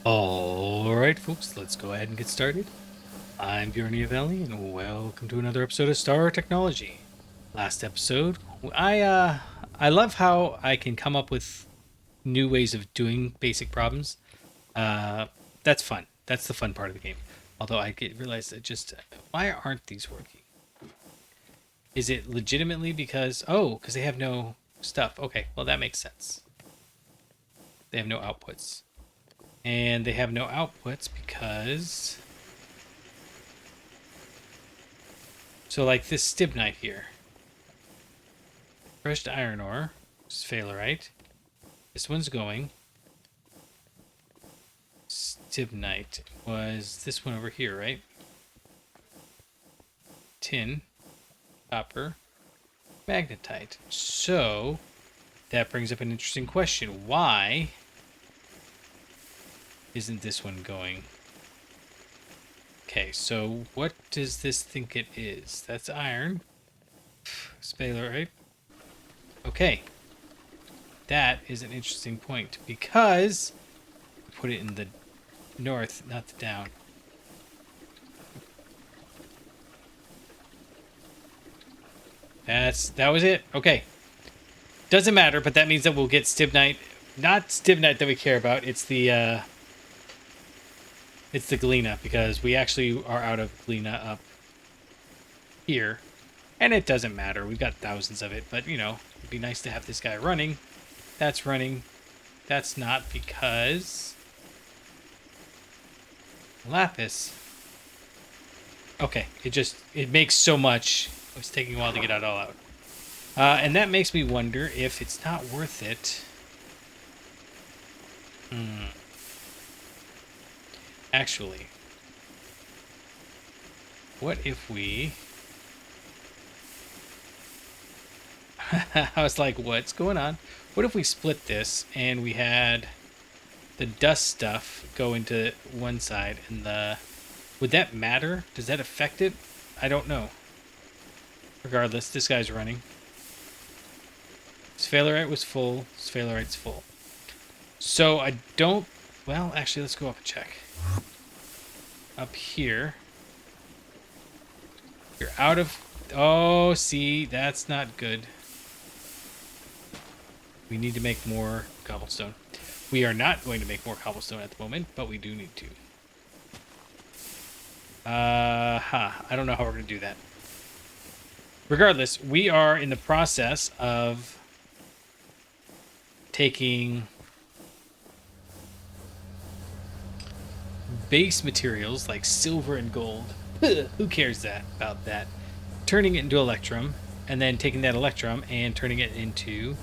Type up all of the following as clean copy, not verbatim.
Alright folks, let's go ahead and get started. I'm Bjorn Valley and welcome to another episode of Star Technology. Last episode, I love how I can come up with new ways of doing basic problems. That's fun. That's the fun part of the game. Although realize that why aren't these working? Is it legitimately because because they have no stuff. Okay, well that makes sense. They have no outputs. And they have no outputs because... So like this stibnite here. Crushed iron ore. Sphalerite. This one's going. Stibnite was this one over here, right? Tin. Copper. Magnetite. So that brings up an interesting question. Why isn't this one going? Okay, so what does this think it is? That's iron. Sphalerite. Okay. That is an interesting point because put it in the north, not the down. That was it. Okay. Doesn't matter, but that means that we'll get stibnite. Not stibnite that we care about. It's the galena, because we actually are out of galena up here. And it doesn't matter. We've got thousands of it, but you know, it'd be nice to have this guy running. That's running. That's not because lapis. Okay, it makes so much. It's taking a while to get it all out. And that makes me wonder if it's not worth it. Actually, what if we... I was like, what's going on? What if we split this and we had the dust stuff go into one side and the... Would that matter? Does that affect it? I don't know. Regardless, this guy's running. Sphalerite was full. Sphalerite's full. So I don't... Well, actually, let's go up and check. Up here. You're out of... Oh, see, that's not good. We need to make more cobblestone. We are not going to make more cobblestone at the moment, but we do need to. I don't know how we're going to do that. Regardless, we are in the process of taking base materials like silver and gold. Who cares about that? Turning it into electrum, and then taking that electrum and turning it into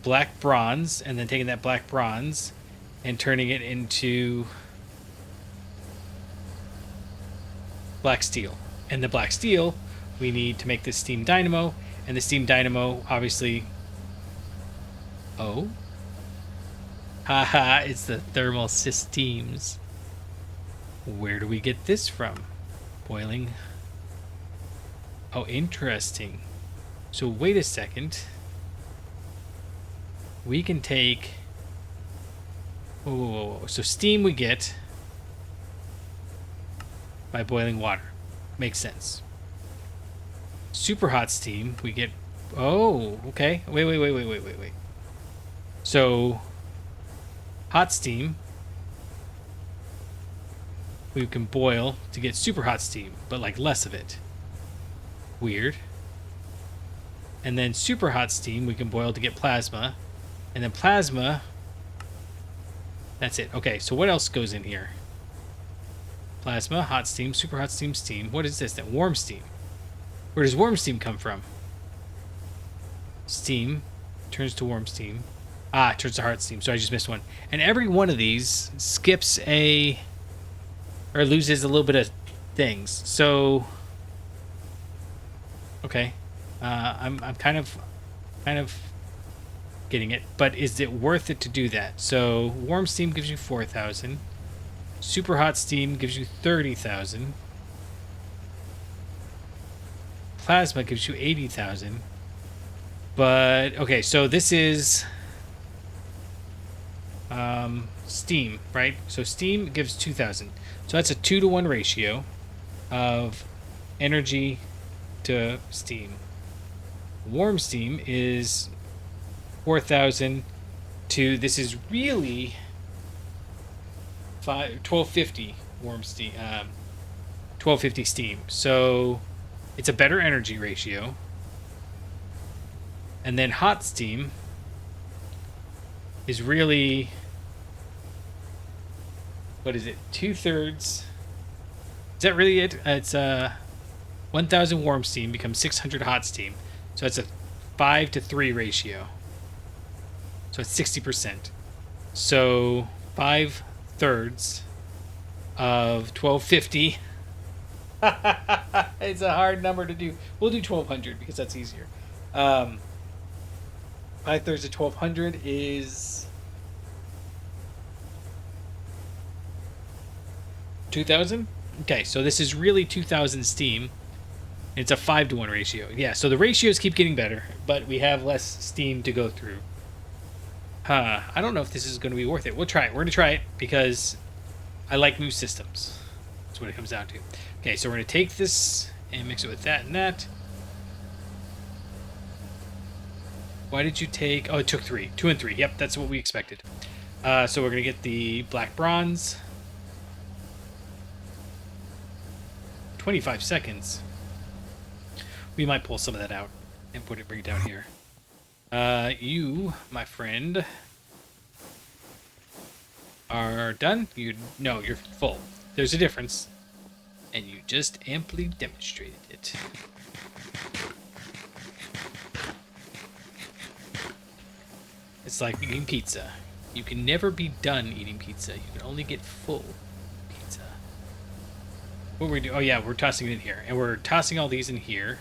black bronze, and then taking that black bronze and turning it into black steel. And the black steel we need to make this Steam Dynamo, and the Steam Dynamo obviously... Oh? Haha, it's the thermal systems. Where do we get this from? Boiling. Oh, interesting. So wait a second. We can take... Whoa, whoa, whoa. So steam we get by boiling water. Makes sense. Super hot steam we get... Oh, okay. Wait. So, hot steam we can boil to get super hot steam, but like less of it. Weird. And then super hot steam we can boil to get plasma. And then plasma... That's it. Okay, so what else goes in here? Plasma, hot steam, super hot steam, steam. What is this then? Warm steam. Where does warm steam come from? Steam turns to warm steam. Ah, it turns to hot steam, so I just missed one. And every one of these skips a... or loses a little bit of things. So... Okay. I'm kind of getting it. But is it worth it to do that? So, warm steam gives you 4,000. Super hot steam gives you 30,000. Plasma gives you 80,000. But, okay, so this is... steam, right? So steam gives 2,000. So that's a 2-to-1 ratio of energy to steam. Warm steam is 4,000 to, this is really 1250 warm steam, 1250 steam. So it's a better energy ratio. And then hot steam is really, what is it? 2/3. Is that really it? It's 1,000 warm steam becomes 600 hot steam. So it's a 5-to-3 ratio. So it's 60%. So 5/3 of 1250. It's a hard number to do. We'll do 1,200 because that's easier. 5/3 of 1,200 is 2,000. Okay, so this is really 2,000 steam. It's a 5-to-1 ratio. Yeah, so the ratios keep getting better, but we have less steam to go through. I don't know if this is going to be worth it. We'll try it. We're going to try it because I like new systems. That's what it comes down to. Okay, so we're going to take this and mix it with that and that. Why did you take... Oh, it took 3. 2 and 3. Yep, that's what we expected. So we're going to get the black bronze. 25 seconds. We might pull some of that out and bring it down here. You, my friend, are done. No, you're full. There's a difference, and you just amply demonstrated it. It's like eating pizza. You can never be done eating pizza. You can only get full pizza. What were we doing? Oh yeah, we're tossing it in here, and we're tossing all these in here.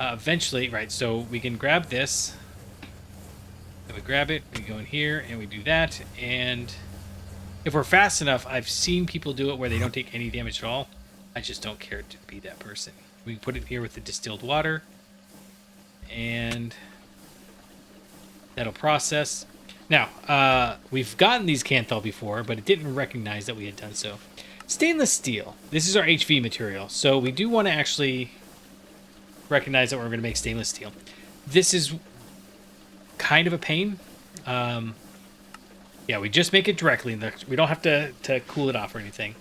Eventually, right, so we can grab this, and we grab it, we go in here, and we do that, and if we're fast enough, I've seen people do it where they don't take any damage at all. I just don't care to be that person. We put it here with the distilled water, and that'll process. Now, we've gotten these Kanthal before, but it didn't recognize that we had done so. Stainless steel. This is our HV material, so we do want to actually recognize that we're going to make stainless steel. This is kind of a pain. Yeah, we just make it directly. We don't have to cool it off or anything.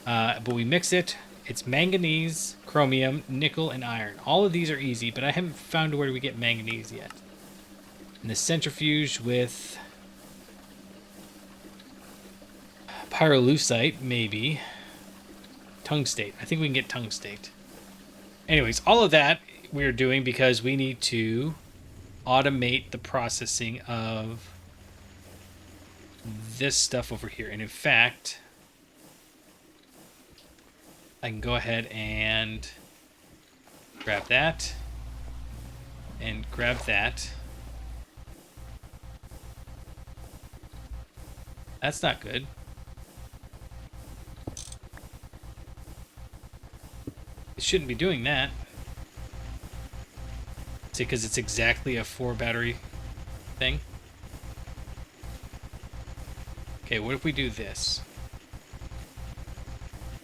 But we mix it. It's manganese, chromium, nickel, and iron. All of these are easy, but I haven't found where we get manganese yet. And the centrifuge with pyrolusite, maybe. Tungstate. I think we can get tungstate. Anyways, all of that we're doing because we need to automate the processing of this stuff over here. And in fact, I can go ahead and grab that and grab that. That's not good. It shouldn't be doing that. See, because it's exactly a 4-battery thing. Okay, what if we do this?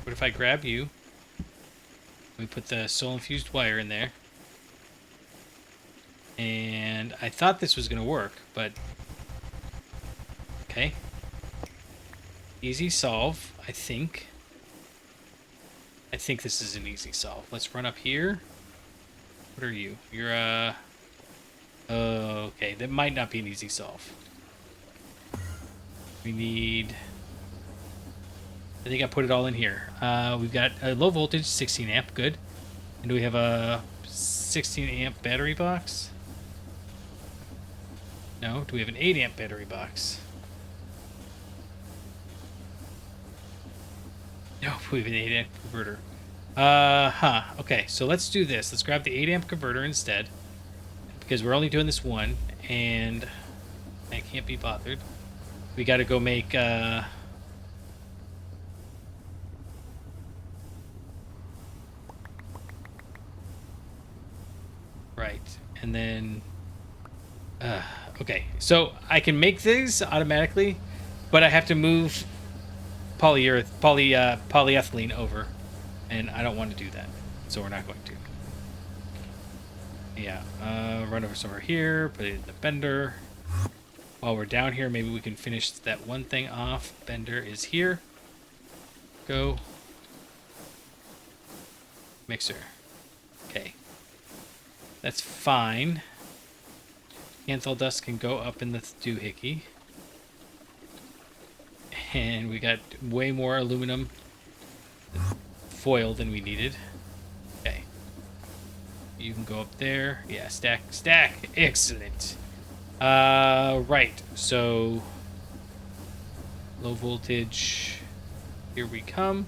What if I grab you? We put the soul-infused wire in there. And I thought this was going to work, but... Okay. Easy solve, I think. I think this is an easy solve. Let's run up here. What are you? You're, okay, that might not be an easy solve. We need... I think I put it all in here. We've got a low voltage, 16 amp, good. And do we have a 16 amp battery box? No. Do we have an 8 amp battery box? No, we have an 8 amp converter. Okay, so let's do this. Let's grab the 8 amp converter instead. Because we're only doing this one, and I can't be bothered. We gotta go make, right, and then, Okay, so I can make these automatically, but I have to move polyethylene over, and I don't want to do that, so we're not going to. Yeah, run over somewhere here, put it in the bender. While we're down here, maybe we can finish that one thing off. Bender is here. Go. Mixer. Okay. That's fine. Anthol dust can go up in the doohickey. And we got way more aluminum foil than we needed. Okay. You can go up there. Yeah, stack, stack. Excellent. Right. So, low voltage. Here we come.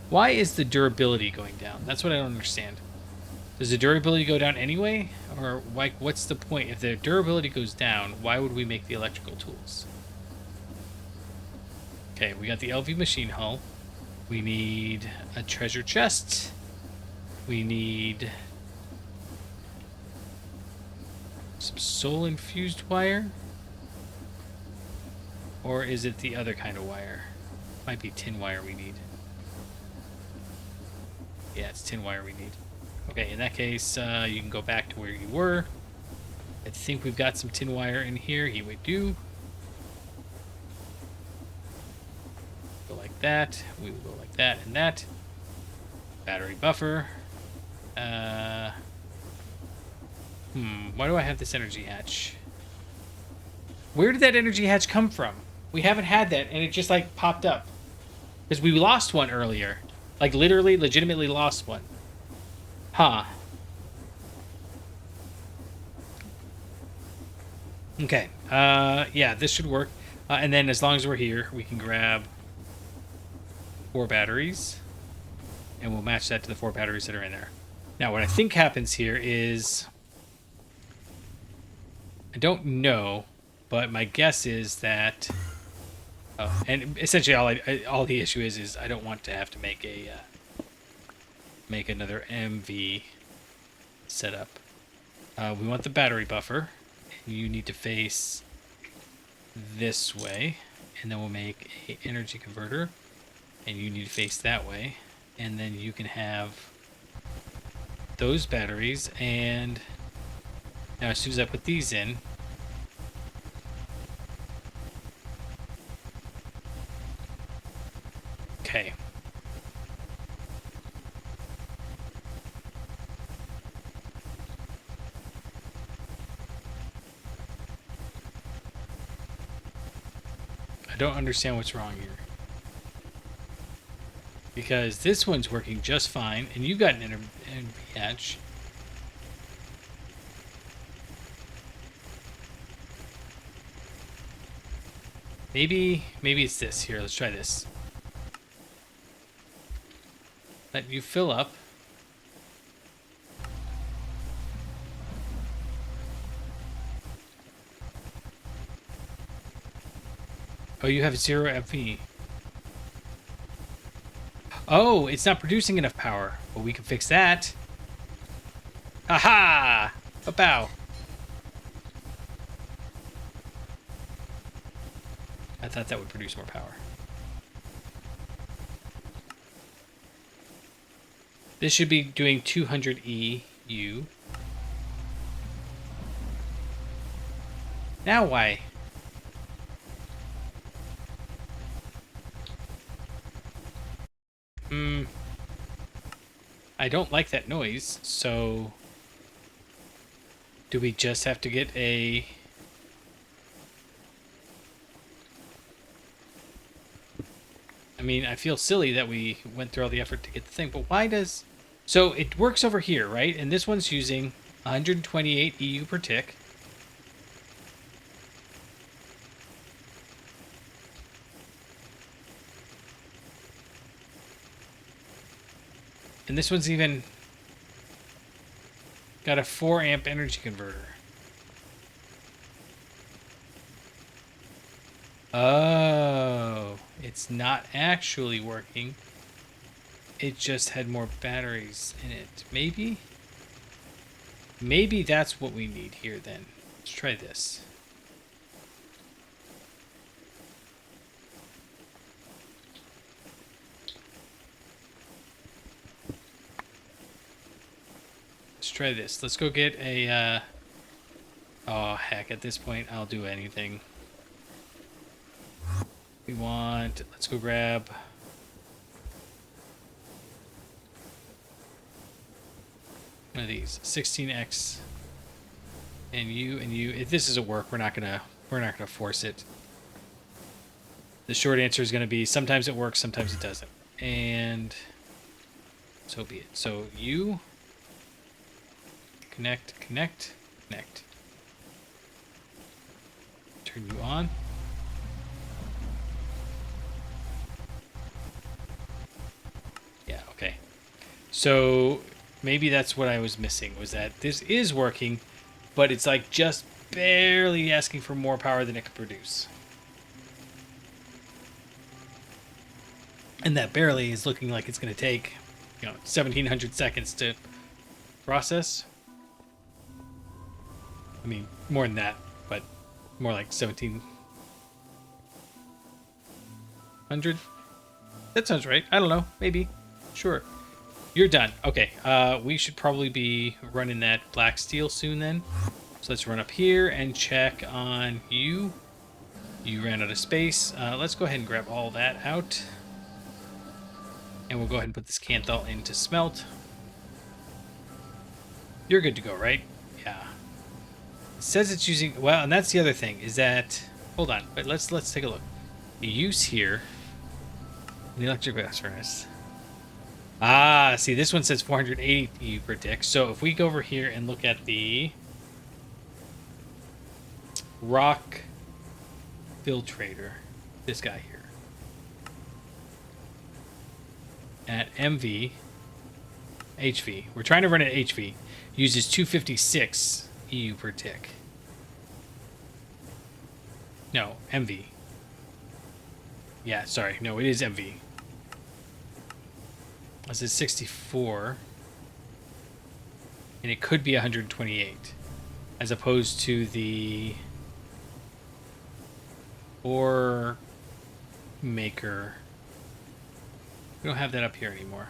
Why is the durability going down? That's what I don't understand. Does the durability go down anyway? Or like, what's the point? If the durability goes down, why would we make the electrical tools? Okay, we got the LV machine hull. We need a treasure chest. We need some soul infused wire. Or is it the other kind of wire? Might be tin wire we need. Yeah, it's tin wire we need. Okay, in that case, you can go back to where you were. I think we've got some tin wire in here. Here we do. Go like that. We will go like that and that. Battery buffer. Why do I have this energy hatch? Where did that energy hatch come from? We haven't had that, and it just, like, popped up. Because we lost one earlier. Like, literally, legitimately lost one. Huh. Okay. Yeah, this should work. And then as long as we're here, we can grab 4 batteries. And we'll match that to the 4 batteries that are in there. Now, what I think happens here is... I don't know, but my guess is that... Oh, and essentially all the issue is I don't want to have to make a... make another MV setup. We want the battery buffer. You need to face this way, and then we'll make an energy converter, and you need to face that way, and then you can have those batteries. And now as soon as I put these in, okay. I don't understand what's wrong here. Because this one's working just fine, and you've got an energy hatch. Maybe it's this. Here, let's try this. Let you fill up. Oh, you have 0 FP. Oh, it's not producing enough power. Well, we can fix that. Aha! A bow. I thought that would produce more power. This should be doing 200 EU. Now why? I don't like that noise, so... Do we just have to get a... I mean, I feel silly that we went through all the effort to get the thing, but why does... So it works over here, right? And this one's using 128 EU per tick. And this one's even got a 4 amp energy converter. Oh, it's not actually working. It just had more batteries in it. Maybe? Maybe that's what we need here then. Let's try this. Let's try this. Let's go get a, oh, heck, at this point, I'll do anything. We want, let's go grab... one of these, 16x, and you. If this doesn't work, we're not gonna force it. The short answer is gonna be sometimes it works, sometimes it doesn't, and so be it. So you connect. Turn you on. Yeah. Okay. So. Maybe that's what I was missing, was that this is working, but it's like just barely asking for more power than it could produce. And that barely is looking like it's going to take, 1,700 seconds to process. I mean, more than that, but more like 1,700. That sounds right. I don't know. Maybe. Sure. You're done. Okay, we should probably be running that black steel soon then. So let's run up here and check on you. You ran out of space. Let's go ahead and grab all that out. And we'll go ahead and put this Canthal into smelt. You're good to go, right? Yeah. It says it's using... Well, and that's the other thing, is that... Hold on, but let's take a look. The use here... The electric blast furnace... Ah, see, this one says 480 EU per tick. So if we go over here and look at the rock filtrator, this guy here, at MV, HV, we're trying to run it HV, uses 256 EU per tick. No, MV. Yeah, sorry. No, it is MV. This is 64, and it could be 128, as opposed to the ore maker. We don't have that up here anymore.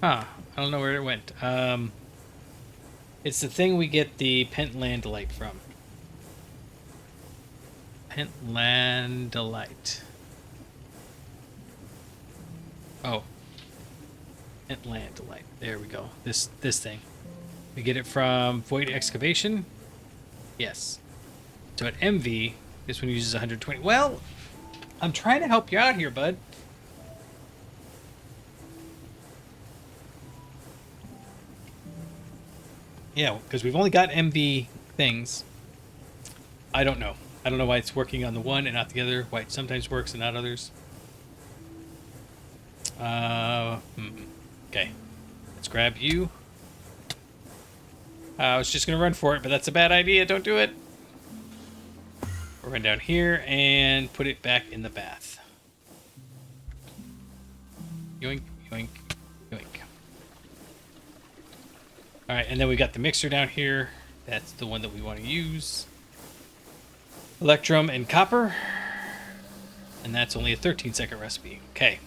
Huh, I don't know where it went. It's the thing we get the pentlandolite from. Pentlandolite. Oh. Pentlandolite. There we go. This thing. We get it from Void Excavation. Yes. So at MV, this one uses 120. Well, I'm trying to help you out here, bud. Yeah, because we've only got MV things. I don't know. I don't know why it's working on the one and not the other. Why it sometimes works and not others. Okay. Let's grab you. I was just going to run for it, but that's a bad idea. Don't do it. We'll run down here and put it back in the bath. Yoink, yoink, yoink. Alright, and then we got the mixer down here. That's the one that we want to use. Electrum and copper. And that's only a 13-second recipe. Okay.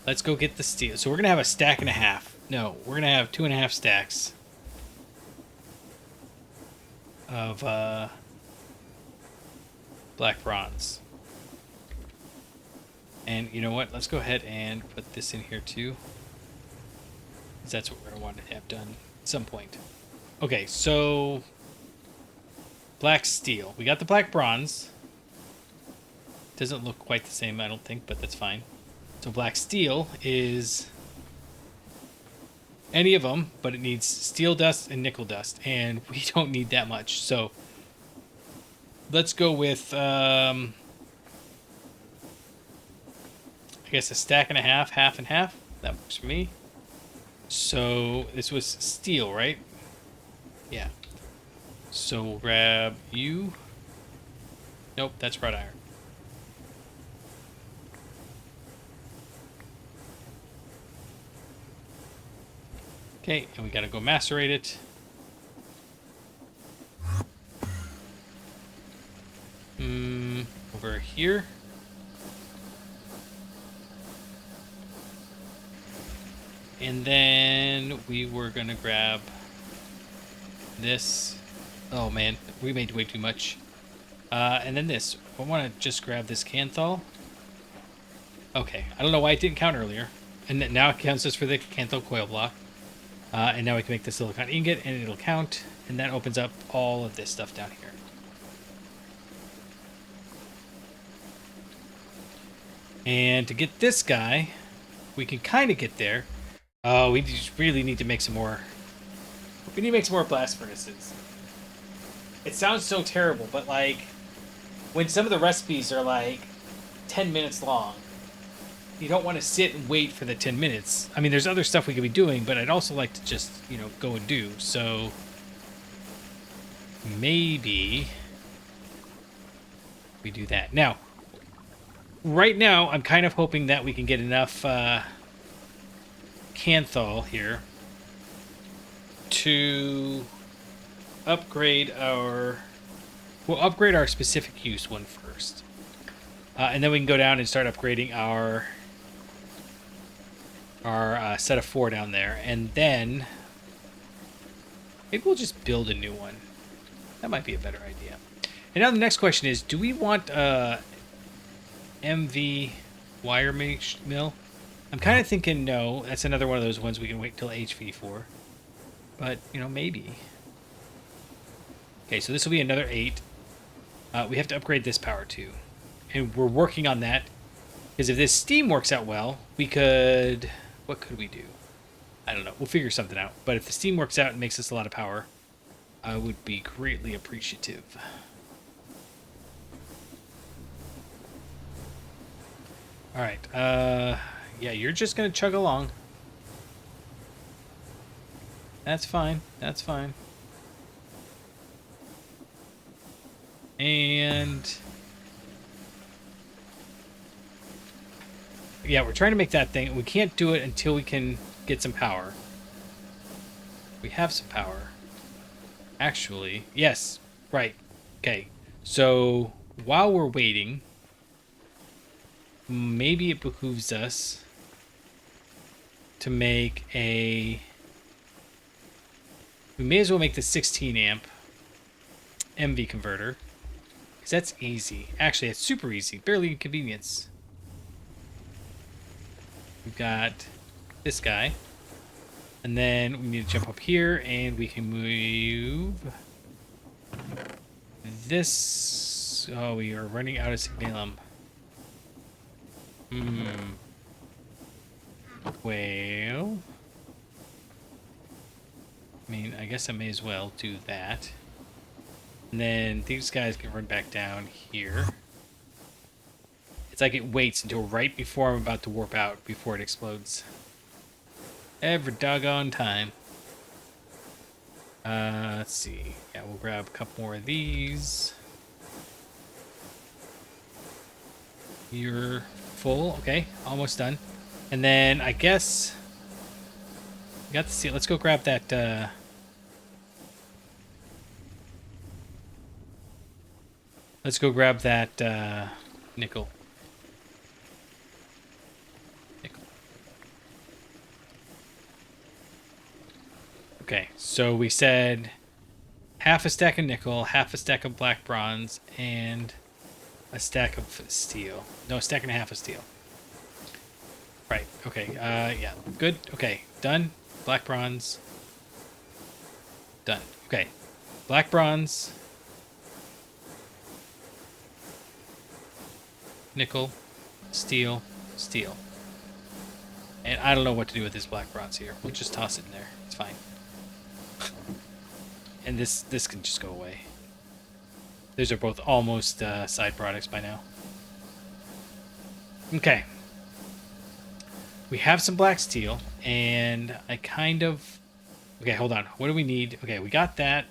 Let's go get the steel. So we're going to have a stack and a half. No, we're going to have 2.5 stacks of black bronze. And you know what? Let's go ahead and put this in here too. Because that's what we're going to want to have done at some point. Okay, so... black steel. We got the black bronze. Doesn't look quite the same, I don't think, but that's fine. So black steel is any of them, but it needs steel dust and nickel dust, and we don't need that much. So let's go with, I guess a stack and a half, half and half. That works for me. So this was steel, right? Yeah. So we'll grab you. Nope, that's wrought iron. Okay, and we gotta go macerate it. Over here. And then we were gonna grab this. Oh man, we made way too much. And then this. I want to just grab this Canthal. Okay, I don't know why it didn't count earlier. And now it counts us for the Canthal coil block. And now we can make the silicon ingot, and it'll count. And that opens up all of this stuff down here. And to get this guy, we can kind of get there. Oh, we just really need to make some more. We need to make some more blast furnaces. It sounds so terrible, but like, when some of the recipes are like 10 minutes long, you don't want to sit and wait for the 10 minutes. I mean, there's other stuff we could be doing, but I'd also like to just, you know, go and do. So maybe we do that. Now, right now, I'm kind of hoping that we can get enough Canthal here to upgrade our... We'll upgrade our specific use one first. And then we can go down and start upgrading our set of 4 down there. And then maybe we'll just build a new one. That might be a better idea. And now the next question is, do we want MV wire mill? I'm kind of thinking no. That's another one of those ones we can wait till HV for. But, you know, maybe. Okay, so this will be another 8. We have to upgrade this power too. And we're working on that. Because if this steam works out well, we could... What could we do? I don't know. We'll figure something out. But if the steam works out and makes us a lot of power, I would be greatly appreciative. Alright. Yeah, you're just going to chug along. That's fine. That's fine. And... yeah, we're trying to make that thing. We can't do it until we can get some power. We have some power. Actually, yes. Right. Okay. So, while we're waiting, maybe it behooves us to make a... We may as well make the 16 amp MV converter. Because that's easy. Actually, it's super easy. Barely inconvenience. We've got this guy. And then we need to jump up here and we can move this. Oh, we are running out of signalum. Well, I mean, I guess I may as well do that. And then these guys can run back down here. It's like it waits until right before I'm about to warp out before it explodes. Every doggone time. Let's see. Yeah, we'll grab a couple more of these. You're full. Okay, almost done. And then I guess... We got the seal. Let's go grab that... Let's go grab that nickel. Okay, so we said half a stack of nickel, half a stack of black bronze, and a stack of steel. No, a stack and a half of steel. Right, okay, yeah, good. Okay, done. Black bronze. Done. Okay, black bronze. Nickel, steel, steel. And I don't know what to do with this black bronze here. We'll just toss it in there. It's fine. And this can just go away. Those are both almost side products by now. Okay. We have some black steel, and I kind of... Okay, hold on. What do we need? Okay, we got that.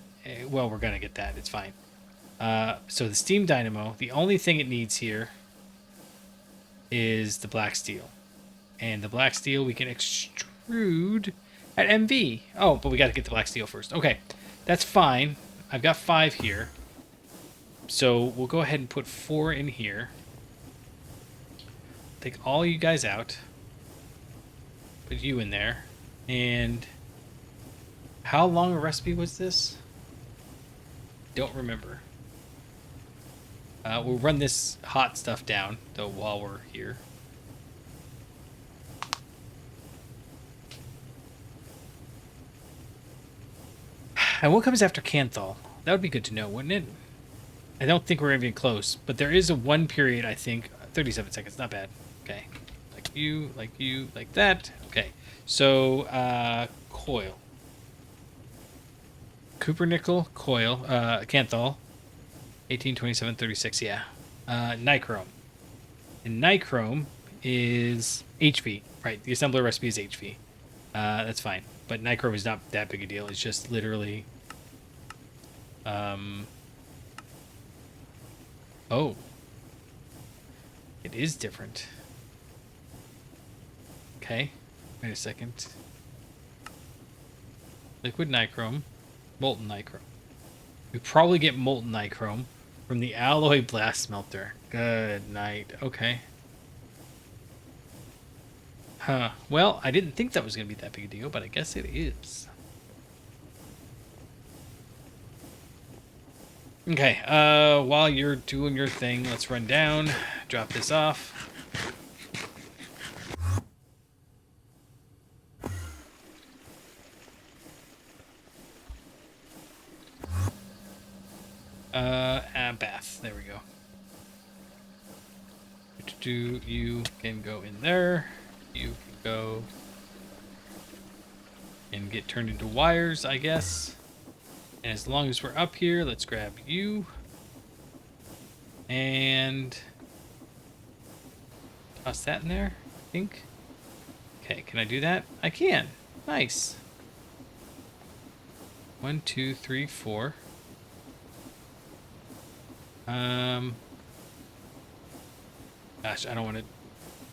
Well, we're going to get that. It's fine. So the Steam Dynamo, the only thing it needs here is the black steel. And the black steel we can extrude... At MV. Oh, but we got to get the black steel first. Okay, that's fine. I've got 5 here. So we'll go ahead and put 4 in here. Take all you guys out. Put you in there. And how long a recipe was this? Don't remember. We'll run this hot stuff down, though, while we're here. And what comes after Canthal? That would be good to know, wouldn't it? I don't think we're even close, but there is a 1 period, I think. 37 seconds, not bad. Okay. Like you, like that. Okay. So, coil. Cooper nickel, coil, Canthal. 18, 27, 36, yeah. Nichrome. And nichrome is HV. Right, the assembler recipe is HV. That's fine. But nichrome is not that big a deal. It's just literally... Oh. It is different. Okay. Wait a second. Liquid nichrome. Molten nichrome. We probably get molten nichrome from the alloy blast smelter. Good night. Okay. Huh. Well, I didn't think that was going to be that big a deal, but I guess it is. Okay, while you're doing your thing, let's run down, drop this off. Bath. There we go. You can go in there. You can go and get turned into wires, I guess. And as long as we're up here, let's grab you. And toss that in there, I think. Okay, can I do that? I can. Nice. 1, 2, 3, 4. Gosh, I don't want to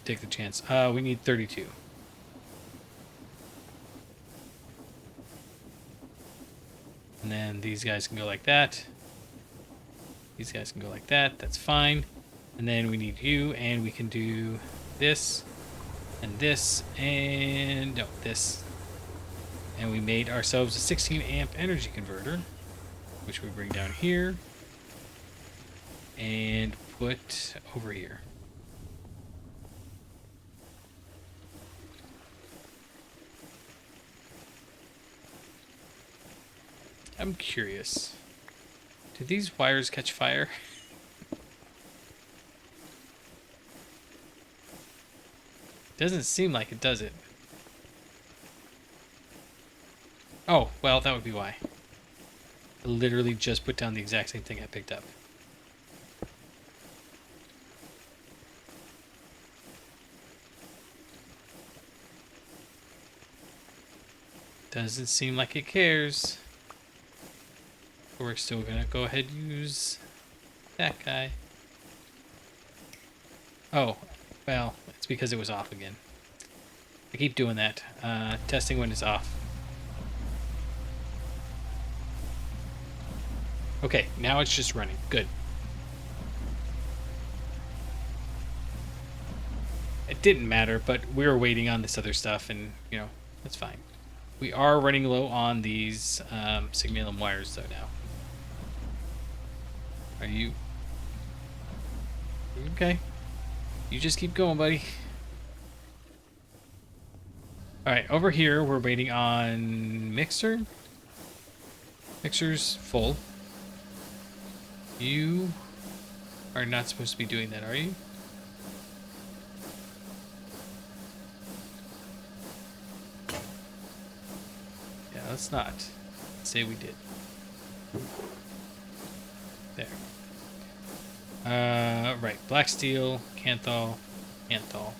take the chance. We need 32. And then these guys can go like that. These guys can go like that. That's fine. And then we need you, and we can do this, and this, and no, this. And we made ourselves a 16 amp energy converter, which we bring down here and put over here. I'm curious. Do these wires catch fire? Doesn't seem like it, does it? Oh, well, that would be why. I literally just put down the exact same thing I picked up. Doesn't seem like it cares. We're still gonna go ahead and use that guy. Oh, well, it's because it was off again. I keep doing that. Testing when it's off. Okay, now it's just running. Good. It didn't matter, but we were waiting on this other stuff, and, you know, that's fine. We are running low on these signalum wires, though, now. Are you... Okay. You just keep going, buddy. Alright, over here, we're waiting on mixer. Mixer's full. You are not supposed to be doing that, are you? Yeah, let's not say we did. There. Right. Black steel, Canthal, Canthal.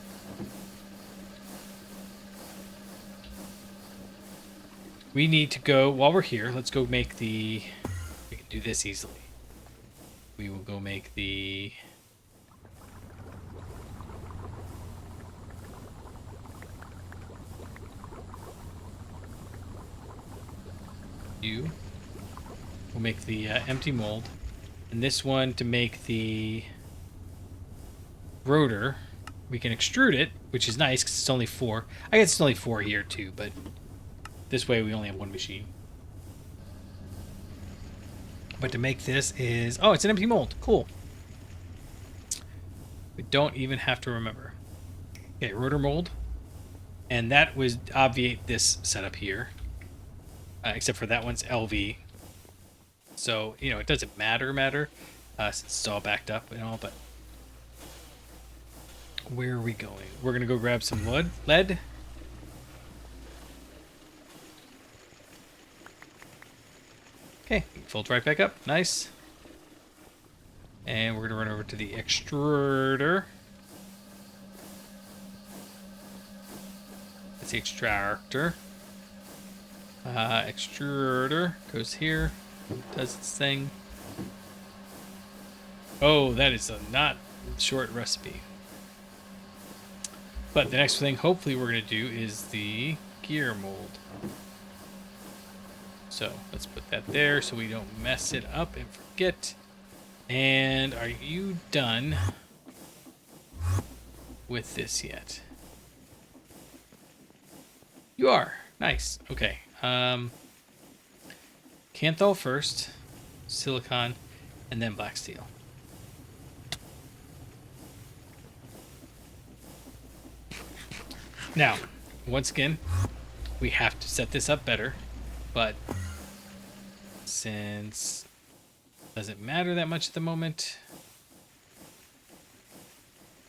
We need to go, while we're here, let's go make the... We can do this easily. We will go make the... You. We'll make the empty mold. And this one to make the rotor. We can extrude it, which is nice because it's only 4. I guess it's only 4 here too, but this way we only have 1 machine. But to make this is... Oh, it's an empty mold. Cool. We don't even have to remember. Okay, rotor mold. And that would obviate this setup here. Except for that one's LV. So, you know, it doesn't matter since it's all backed up and all, but... Where are we going? We're going to go grab some lead. Okay, fold right back up. Nice. And we're going to run over to the extruder. That's the extractor. Extruder goes here. Does its thing. Oh, that is a not short recipe. But the next thing hopefully we're going to do is the gear mold. So let's put that there so we don't mess it up and forget. And are you done with this yet? You are. Nice. Okay. Kanthal first, silicon, and then black steel. Now, once again, we have to set this up better, but since it doesn't matter that much at the moment,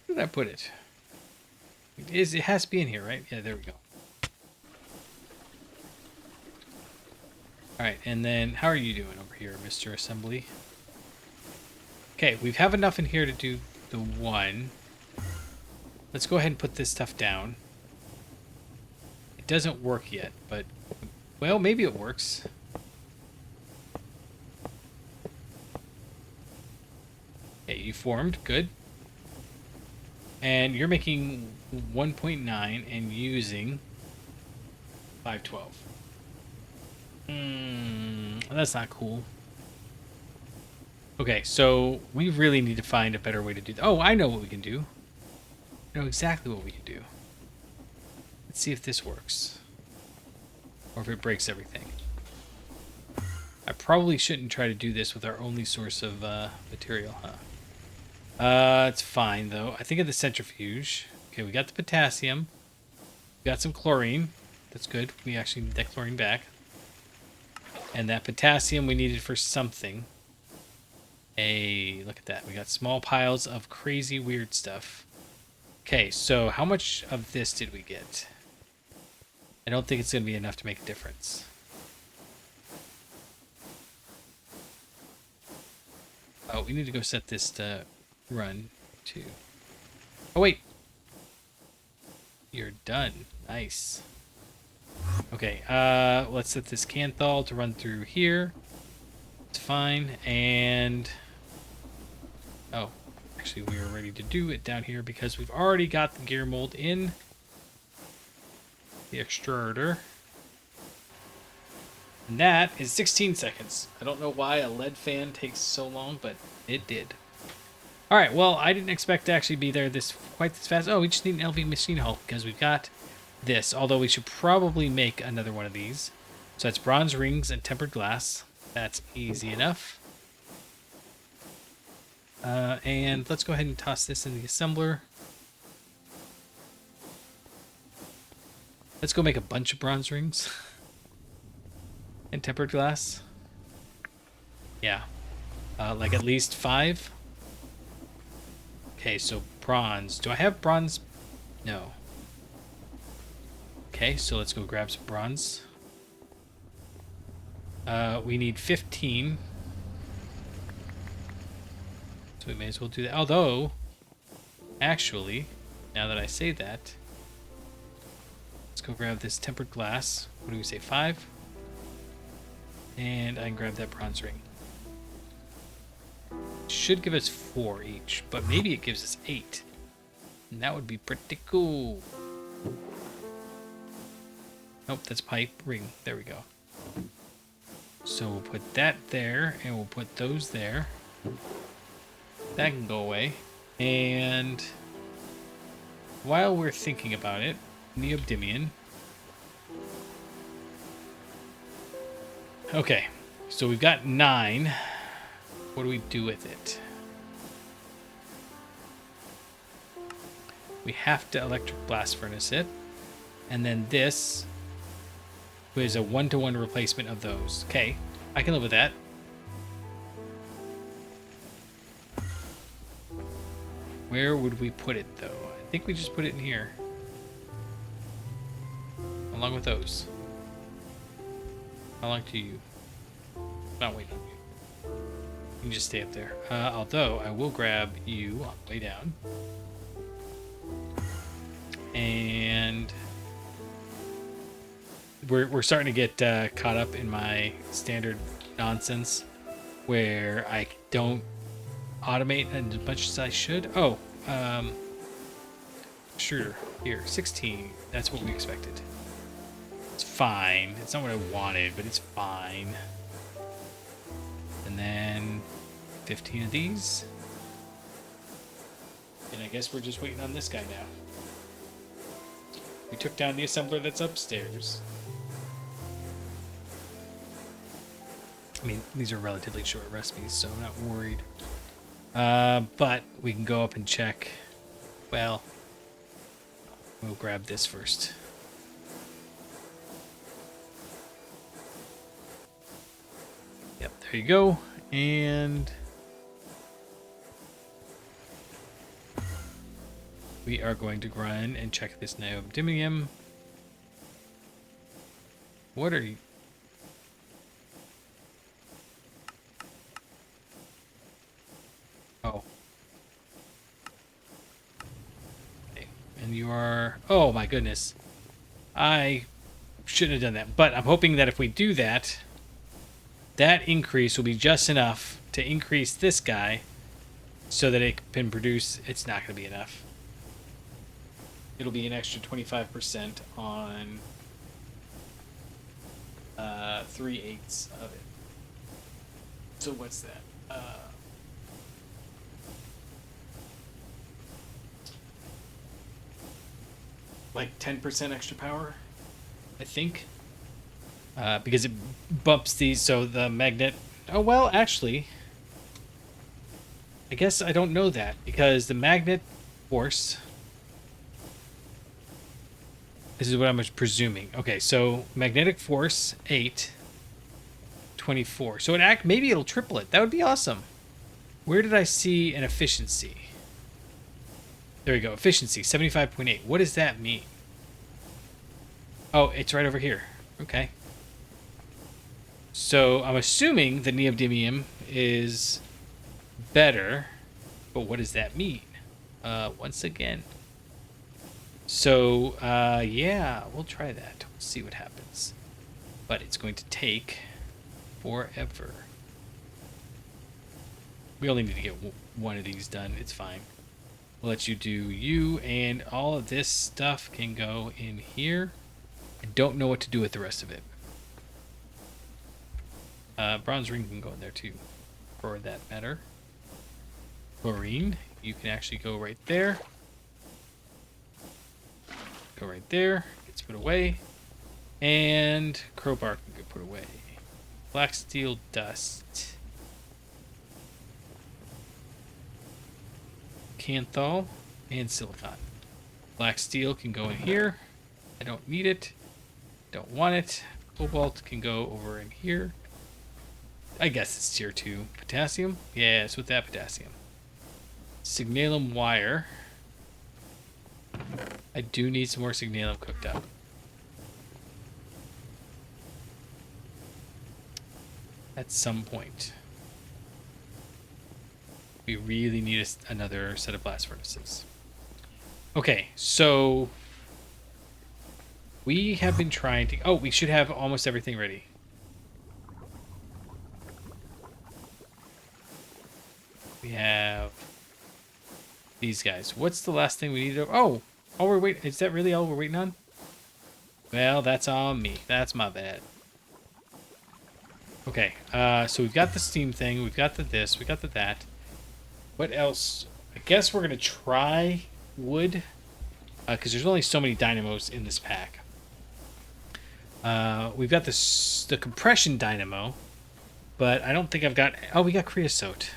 where did I put it? It has to be in here, right? Yeah, there we go. Alright, and then how are you doing over here, Mr. Assembly? Okay, we have enough in here to do the one. Let's go ahead and put this stuff down. It doesn't work yet, but, well, maybe it works. Okay, you formed. Good. And you're making 1.9 and using 512. That's not cool. Okay, so we really need to find a better way to do that. Oh, I know what we can do. I know exactly what we can do. Let's see if this works. Or if it breaks everything. I probably shouldn't try to do this with our only source of material, huh? It's fine, though. I think of the centrifuge. Okay, we got the potassium. We got some chlorine. That's good. We actually need that chlorine back. And that potassium we needed for something. Hey, look at that. We got small piles of crazy weird stuff. Okay, so how much of this did we get? I don't think it's going to be enough to make a difference. Oh, we need to go set this to run, too. Oh, wait. You're done. Nice. Okay, let's set this Kanthal to run through here. It's fine, and... Oh, actually we are ready to do it down here because we've already got the gear mold in the extruder. And that is 16 seconds. I don't know why a lead fan takes so long, but it did. Alright, well, I didn't expect to actually be there quite this fast. Oh, we just need an LV machine hull because we've got this, although we should probably make another one of these. So that's bronze rings and tempered glass. That's easy enough. And let's go ahead and toss this in the assembler. Let's go make a bunch of bronze rings. And tempered glass. Yeah. Like at least 5. Okay, so bronze. Do I have bronze? No. Okay, so let's go grab some bronze. We need 15. So we may as well do that. Although, actually, now that I say that, let's go grab this tempered glass. What do we say, 5? And I can grab that bronze ring. Should give us 4 each, but maybe it gives us 8. And that would be pretty cool. Nope, that's pipe ring. There we go. So we'll put that there, and we'll put those there. That can go away. And while we're thinking about it, neodymium. Okay, so we've got 9. What do we do with it? We have to electric blast furnace it. And then this is a 1-to-1 replacement of those. Okay, I can live with that. Where would we put it, though? I think we just put it in here. Along with those. How long do you... Not waiting on you. You can just stay up there. Although, I will grab you on the way down. And... We're starting to get caught up in my standard nonsense where I don't automate as much as I should. Oh, sure. Here, 16. That's what we expected. It's fine. It's not what I wanted, but it's fine. And then 15 of these. And I guess we're just waiting on this guy now. We took down the assembler that's upstairs. I mean, these are relatively short recipes, so I'm not worried. But we can go up and check. Well, we'll grab this first. Yep, there you go. And we are going to grind and check this neodymium. What are you? Oh. Okay. And you are... Oh my goodness. I shouldn't have done that. But I'm hoping that if we do that, that increase will be just enough to increase this guy so that it can produce... It's not going to be enough. It'll be an extra 25% on 3/8 of it. So what's that? Like 10% extra power, I think. Because it bumps these, so the magnet... Oh, well, actually, I guess I don't know that, because the magnet force... This is what I'm presuming. Okay, so magnetic force, 8, 24. So maybe it'll triple it. That would be awesome. Where did I see an efficiency? There we go. Efficiency, 75.8. What does that mean? Oh, it's right over here. Okay. So I'm assuming the neodymium is better, but what does that mean? Once again. So, yeah, we'll try that. We'll see what happens. But it's going to take forever. We only need to get one of these done. It's fine. We'll let you do you, and all of this stuff can go in here. I don't know what to do with the rest of it. Bronze ring can go in there too, for that matter. Chlorine, you can actually go right there. Go right there. Gets put away. And crowbar can get put away. Black steel dust. Canthal and silicon. Black steel can go in here. I don't need it. Don't want it. Cobalt can go over in here. I guess it's tier 2. Potassium? Yes, with that potassium. Signalum wire. I do need some more signalum cooked up. At some point. We really need another set of blast furnaces. Okay, so we have been trying to... Oh, we should have almost everything ready. We have these guys. What's the last thing we need to... Oh, all we're waiting... Is that really all we're waiting on? Well, that's on me. That's my bad. Okay, so we've got the Steam thing, we've got the this, we got the that. What else? I guess we're gonna try wood, because there's only so many dynamos in this pack. We've got the compression dynamo, but I don't think I've got... Oh, we got creosote.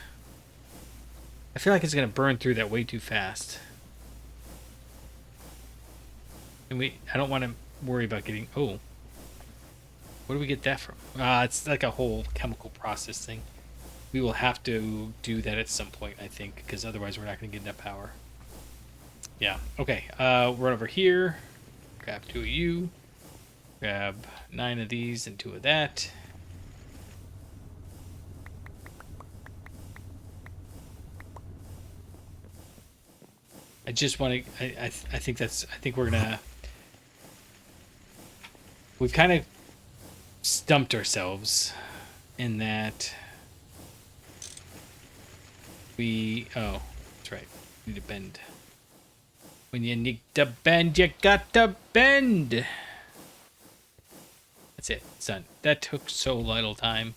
I feel like it's gonna burn through that way too fast. And I don't want to worry about getting... Oh. Where do we get that from? It's like a whole chemical process thing. We will have to do that at some point, I think, because otherwise we're not going to get enough power. Yeah. Okay. Run over here. Grab 2 of you. Grab 9 of these and 2 of that. I just want to... I think that's... I think we're going to... We've kind of stumped ourselves in that we... Oh, that's right. We need to bend. When you need to bend, you got to bend. That's it. It's done. That took so little time.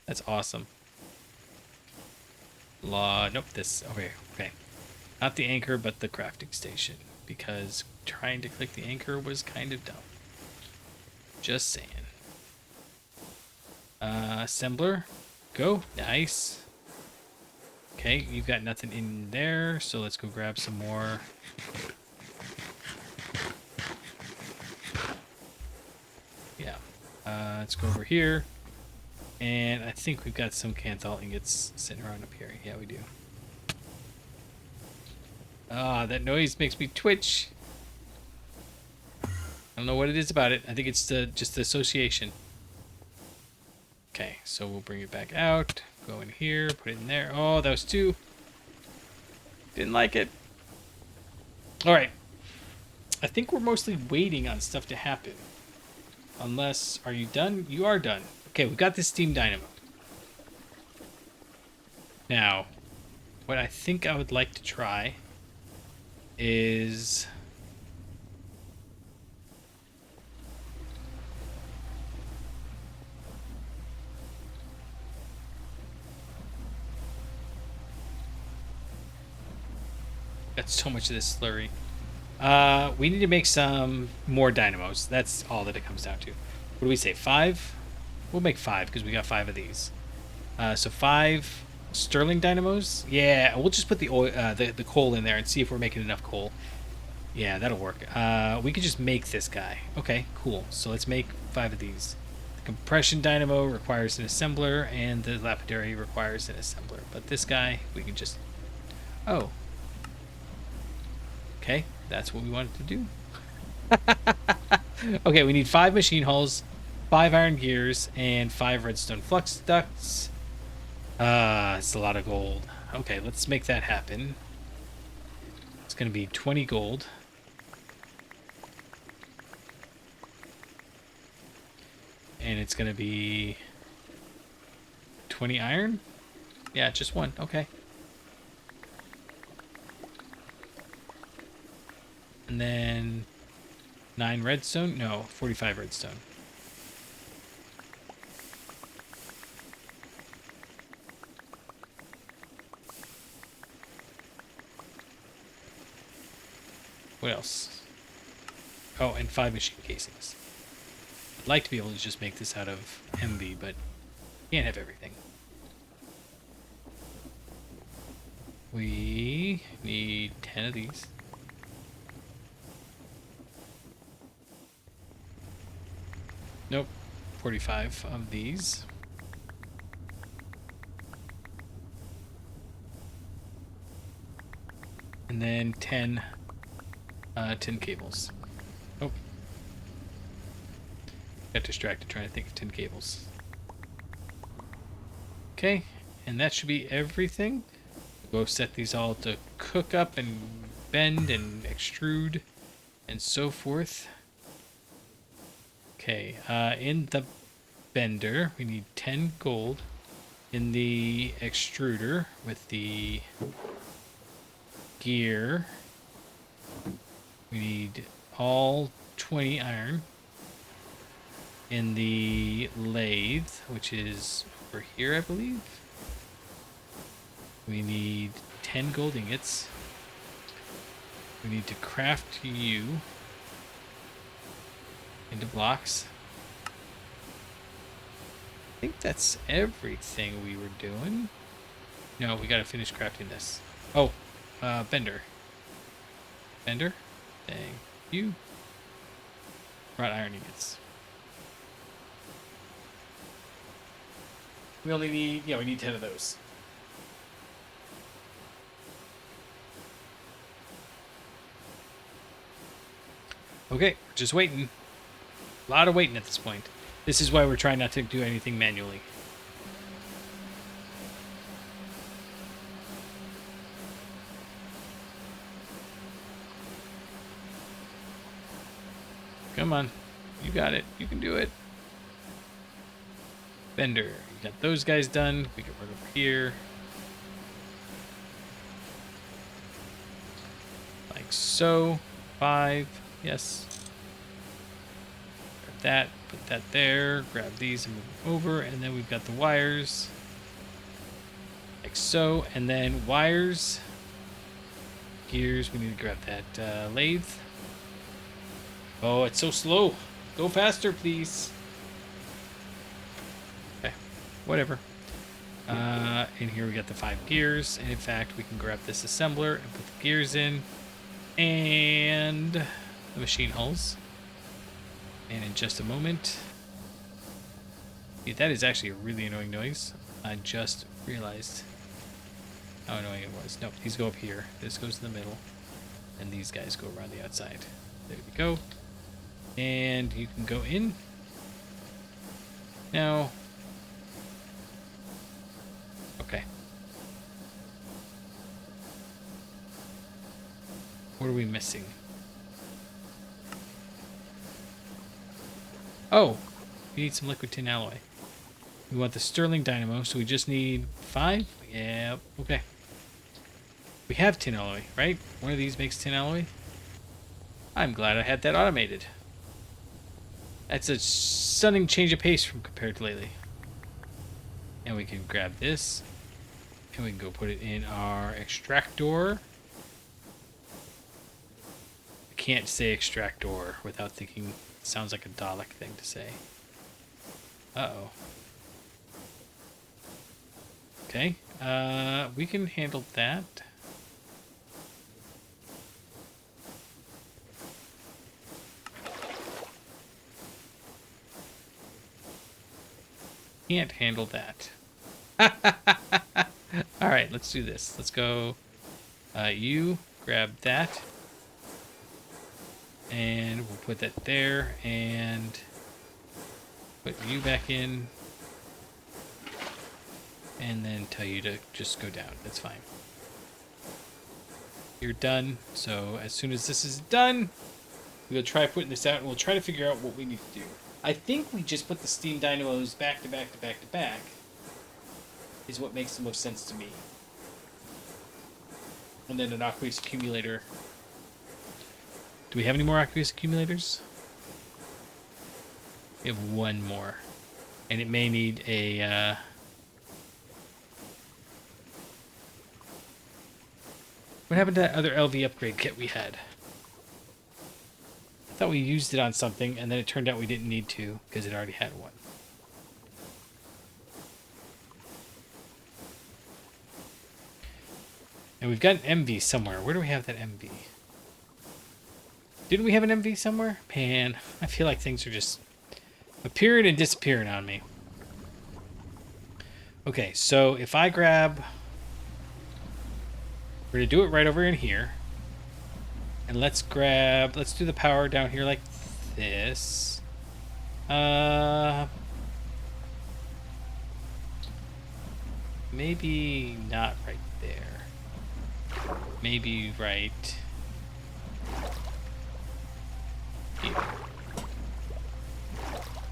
That's awesome. Nope, this over here. Okay. Not the anchor, but the crafting station. Because trying to click the anchor was kind of dumb. Just saying. Assembler. Go. Nice. Okay, you've got nothing in there, so let's go grab some more. Yeah. Let's go over here. And I think we've got some Canthal ingots sitting around up here. Yeah, we do. Ah, that noise makes me twitch. I don't know what it is about it. I think it's just the association. Okay, so we'll bring it back out. Go in here, put it in there. Oh, that was 2. Didn't like it. All right. I think we're mostly waiting on stuff to happen. Unless, are you done? You are done. Okay, we got this Steam Dynamo. Now, what I think I would like to try is... Got so much of this slurry. We need to make some more dynamos. That's all that it comes down to. What do we say? 5? We'll make 5 because we got 5 of these. So 5 Sterling dynamos. Yeah, we'll just put the oil, the coal in there and see if we're making enough coal. Yeah, that'll work. We could just make this guy. Okay, cool. So let's make 5 of these. The compression dynamo requires an assembler, and the lapidary requires an assembler. But this guy, we can just... Oh. Okay, that's what we wanted to do. Okay, we need 5 machine hulls, 5 iron gears, and 5 redstone flux ducts. It's a lot of gold. Okay, let's make that happen. It's going to be 20 gold. And it's going to be 20 iron? Yeah, just 1. Okay. And then 9 redstone? No, 45 redstone. What else? Oh, and 5 machine casings. I'd like to be able to just make this out of MB, but can't have everything. We need 10 of these. Nope, 45 of these. And then 10 tin cables. Oh. Got distracted trying to think of tin cables. Okay, and that should be everything. Go set these all to cook up and bend and extrude and so forth. Okay, in the bender, we need 10 gold. In the extruder with the gear, we need all 20 iron. in the lathe, which is over here, I believe. We need 10 gold ingots. We need to craft you into blocks. I think that's everything we were doing. No, we gotta finish crafting this. Oh, bender. Bender? Thank you. Wrought iron ingots. We only need, we need 10 of those. Okay, just waiting. A lot of waiting at this point. This is why we're trying not to do anything manually. Come on. You got it. You can do it. Bender. You got those guys done. We can work over here. Like so. 5. Yes. Grab that. Put that there. Grab these and move them over. And then we've got the wires. Like so. And then wires. Gears. We need to grab that lathe. Oh, it's so slow. Go faster, please. Okay, whatever. In here we got the 5 gears, and in fact we can grab this assembler and put the gears in, and the machine hulls. And in just a moment, yeah, that is actually a really annoying noise. I just realized how annoying it was. No, these go up here. This goes in the middle, and these guys go around the outside. There we go. And you can go in. Now. Okay. What are we missing? Oh, we need some liquid tin alloy. We want the sterling dynamo, so we just need 5? Yeah, okay. We have tin alloy, right? One of these makes tin alloy. I'm glad I had that automated. That's a stunning change of pace from compared to lately. And we can grab this, and we can go put it in our extractor. I can't say extractor without thinking it sounds like a Dalek thing to say. Uh-oh. Okay, we can handle that. Can't handle that. All right, let's do this. Let's go. You grab that, and we'll put that there, and put you back in, and then tell you to just go down. That's fine. You're done. So as soon as this is done, we'll try putting this out, and we'll try to figure out what we need to do. I think we just put the Steam Dynamos back to back to back to back is what makes the most sense to me. And then an aqueous accumulator. Do we have any more aqueous accumulators? We have one more. And it may need a... What happened to that other LV upgrade kit we had? I thought we used it on something, and then it turned out we didn't need to, because it already had one. And we've got an MV somewhere. Where do we have that MV? Didn't we have an MV somewhere? Man, I feel like things are just appearing and disappearing on me. Okay, so if I grab... We're going to do it right over in here. And let's do the power down here like this. Maybe not right there. Maybe right here.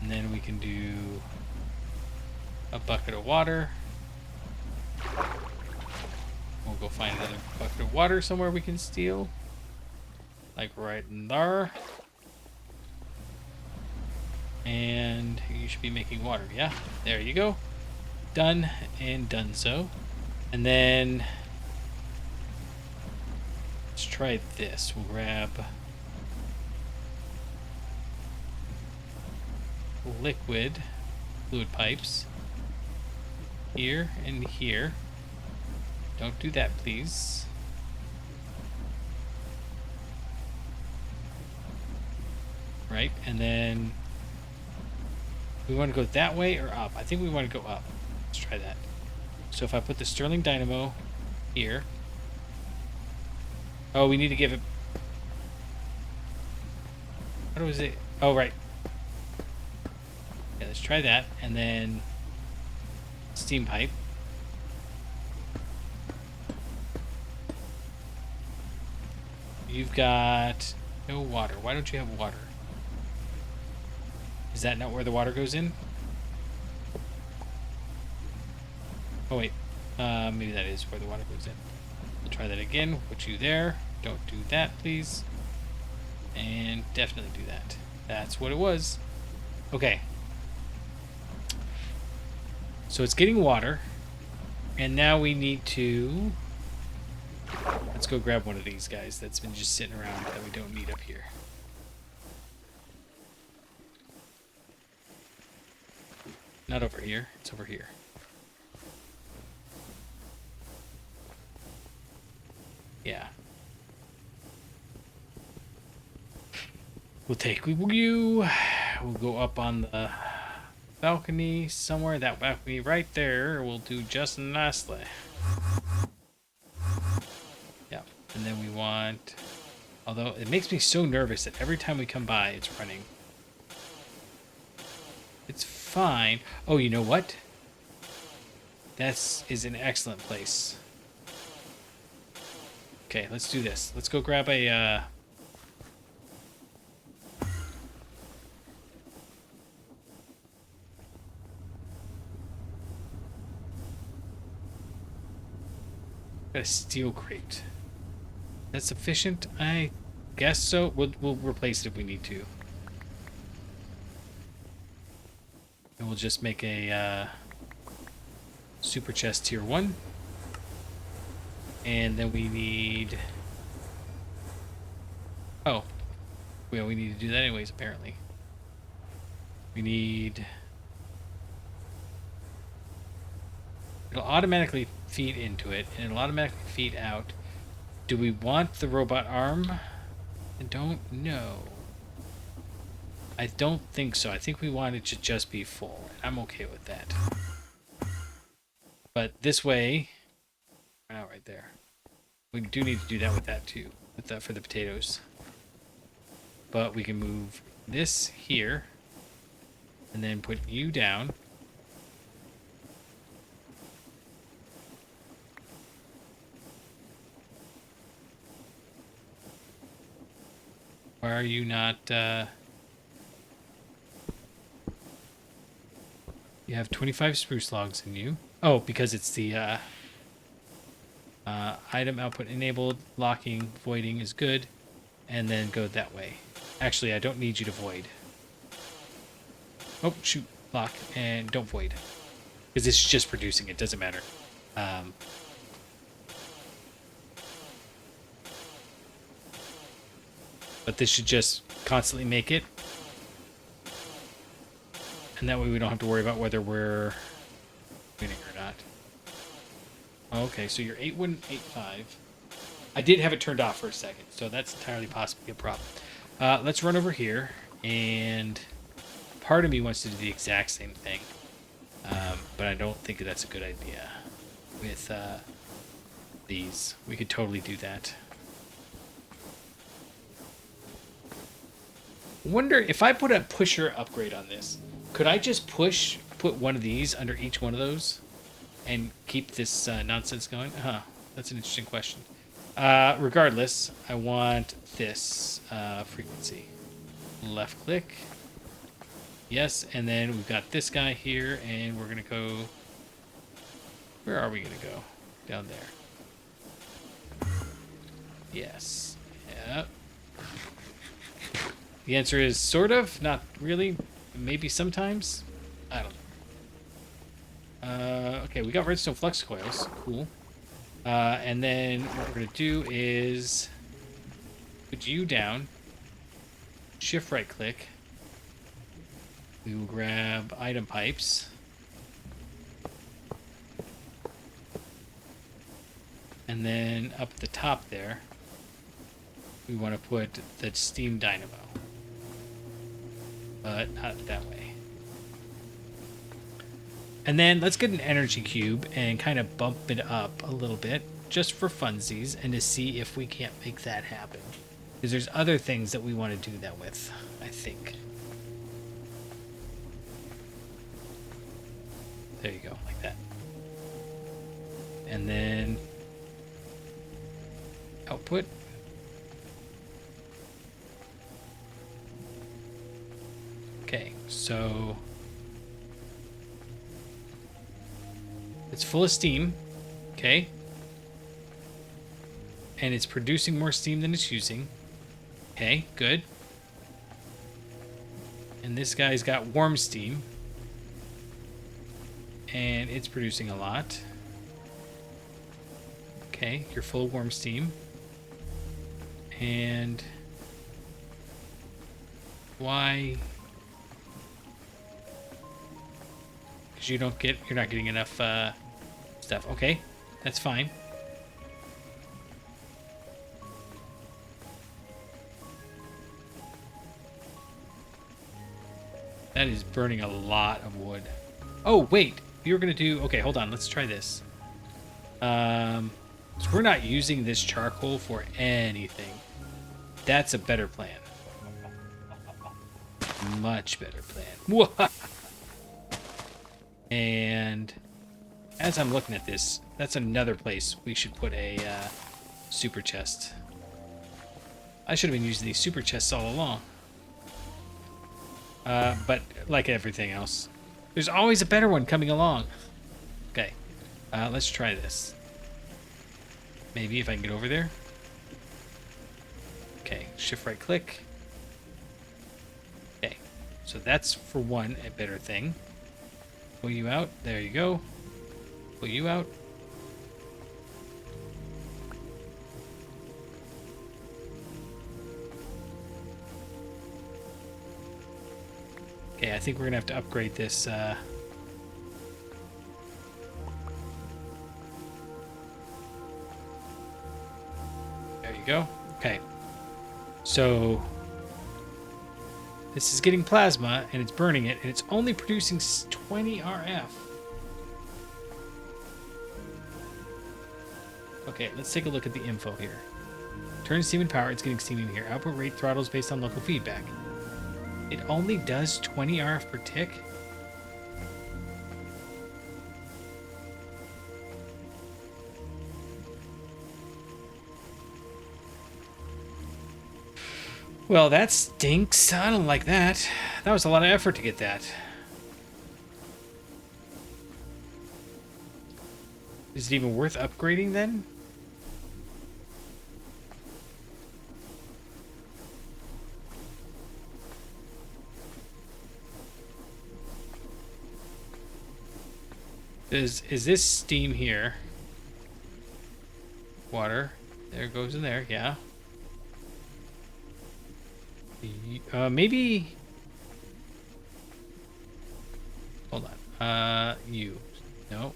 And then we can do a bucket of water. We'll go find another bucket of water somewhere we can steal. Like right in there. And you should be making water. Yeah, there you go. Done and done so. And then let's try this. We'll grab liquid fluid pipes here and here. Don't do that, please. Right, and then we want to go that way or up. I think we want to go up. Let's try that. So if I put the Steam Dynamo here. Oh, we need to give it. What was it? Oh, right. Yeah, let's try that. And then steam pipe. You've got no water. Why don't you have water? Is that not where the water goes in? Oh, wait. Maybe that is where the water goes in. We'll try that again. Put you there. Don't do that, please. And definitely do that. That's what it was. Okay. So it's getting water. And now we need to... Let's go grab one of these guys that's been just sitting around that we don't need up here. Not over here. It's over here. Yeah. We'll take you. We'll go up on the balcony somewhere. That balcony right there will do just nicely. Yeah. And then we want... Although it makes me so nervous that every time we come by, it's running. It's fine. Oh, you know what? That is an excellent place. Okay, let's do this. Let's go grab a... Got a steel crate. That's sufficient? I guess so. We'll replace it if we need to. And we'll just make a super chest tier 1. And then we need... Oh. Well, we need to do that anyways, apparently. We need... It'll automatically feed into it, and it'll automatically feed out. Do we want the robot arm? I don't know. I don't think so. I think we want it to just be full. I'm okay with that. But this way... Oh, right there. We do need to do that with that too, with that for the potatoes. But we can move this here, and then put you down. Why are you not, You have 25 spruce logs in you. Oh, because it's the, item output enabled, locking, voiding is good, and then go that way. Actually, I don't need you to void. Oh, shoot, lock, and don't void. Because this is just producing, it doesn't matter. But this should just constantly make it. And that way we don't have to worry about whether we're winning or not. Okay, so you're 8185. I did have it turned off for a second, so that's entirely possibly a problem. Let's run over here, and part of me wants to do the exact same thing. But I don't think that's a good idea with these. We could totally do that. Wonder if I put a pusher upgrade on this, could I just put one of these under each one of those and keep this nonsense going? Huh, that's an interesting question. Regardless, I want this frequency. Left click. Yes, and then we've got this guy here, and we're going to go... Where are we going to go? Down there. Yes. Yep. The answer is sort of, not really. maybe sometimes. I don't know. Okay, we got redstone flux coils. Cool. And then what we're gonna do is put you down. Shift right click. We will grab item pipes. And then up at the top there, we want to put the Steam Dynamo. But not that way. And then let's get an energy cube and kind of bump it up a little bit just for funsies and to see if we can't make that happen. Because there's other things that we want to do that with, I think. There you go, like that. And then output. Okay, so it's full of steam, okay? And it's producing more steam than it's using. Okay, good. And this guy's got warm steam. And it's producing a lot. Okay, you're full of warm steam. And why? Because you're not getting enough stuff. Okay, that's fine. That is burning a lot of wood. Oh, wait. You're going to do... Okay, hold on. Let's try this. So we're not using this charcoal for anything. That's a better plan. Much better plan. And as I'm looking at this, that's another place we should put a super chest. I should have been using these super chests all along. But like everything else, there's always a better one coming along. Okay, let's try this. Maybe if I can get over there. Okay, shift right click. Okay, so that's for one, a better thing. Pull you out. There you go. Pull you out. Okay, I think we're gonna have to upgrade this. There you go. Okay. So this is getting plasma and it's burning it, and it's only producing 20 RF. Okay, let's take a look at the info here. Turn steam and power, it's getting steam in here. Output rate throttles based on local feedback. It only does 20 RF per tick? Well, that stinks. I don't like that. That was a lot of effort to get that. Is it even worth upgrading then? Is this steam here? Water. There it goes in there, yeah. Maybe... Hold on. You. No,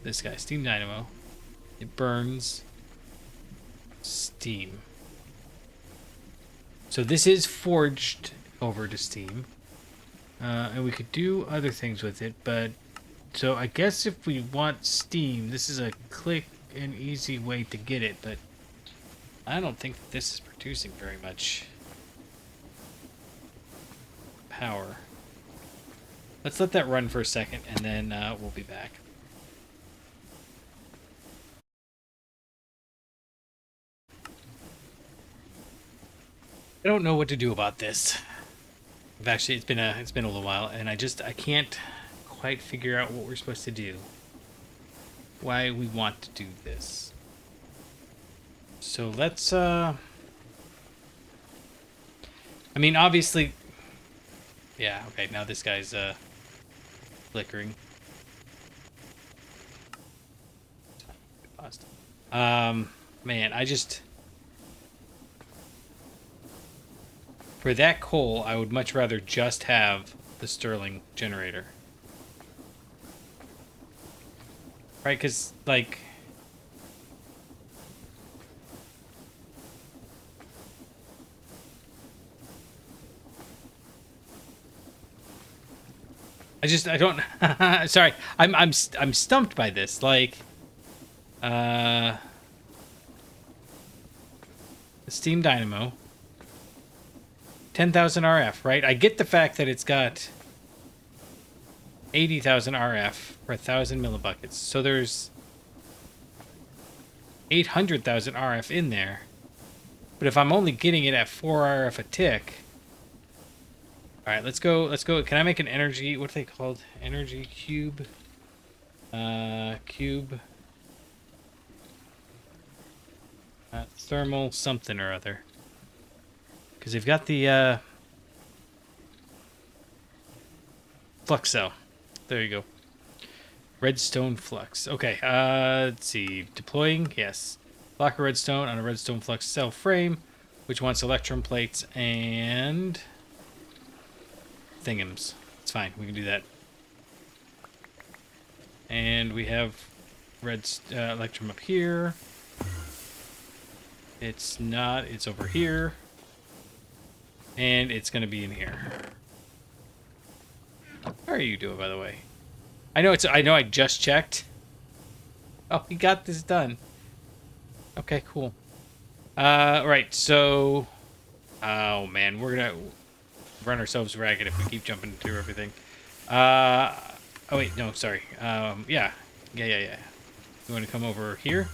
this guy, Steam Dynamo. It burns steam. So this is forged over to steam. And we could do other things with it, but... So I guess if we want steam, this is a quick and easy way to get it, but I don't think this is producing very much power. Let's let that run for a second, and then we'll be back. I don't know what to do about this. Actually, it's been a little while, and I can't quite figure out what we're supposed to do. Why we want to do this. So let's I mean, obviously Yeah, okay, now this guy's flickering. Paused. Man, I just... For that coal, I would much rather just have the Stirling generator. Right, because, like... I don't... Sorry, I'm stumped by this. Like, the Steam Dynamo, 10,000 RF, right? I get the fact that it's got 80,000 RF for 1,000 millibuckets. So there's 800,000 RF in there. But if I'm only getting it at 4 RF a tick... All right, let's go. Let's go. Can I make an energy? What are they called? Energy cube. Cube. Thermal something or other. Because they've got the flux cell. There you go. Redstone flux. Okay. Let's see. Deploying. Yes. Block a redstone on a redstone flux cell frame, which wants electrum plates and thingams. It's fine. We can do that. And we have electrum up here. It's not. It's over here. And it's going to be in here. How are you doing, by the way? I know I just checked. Oh, we got this done. Okay, cool. Right. So, oh man, we're gonna run ourselves ragged if we keep jumping through everything. Oh wait, no, sorry. Yeah. You want to come over here?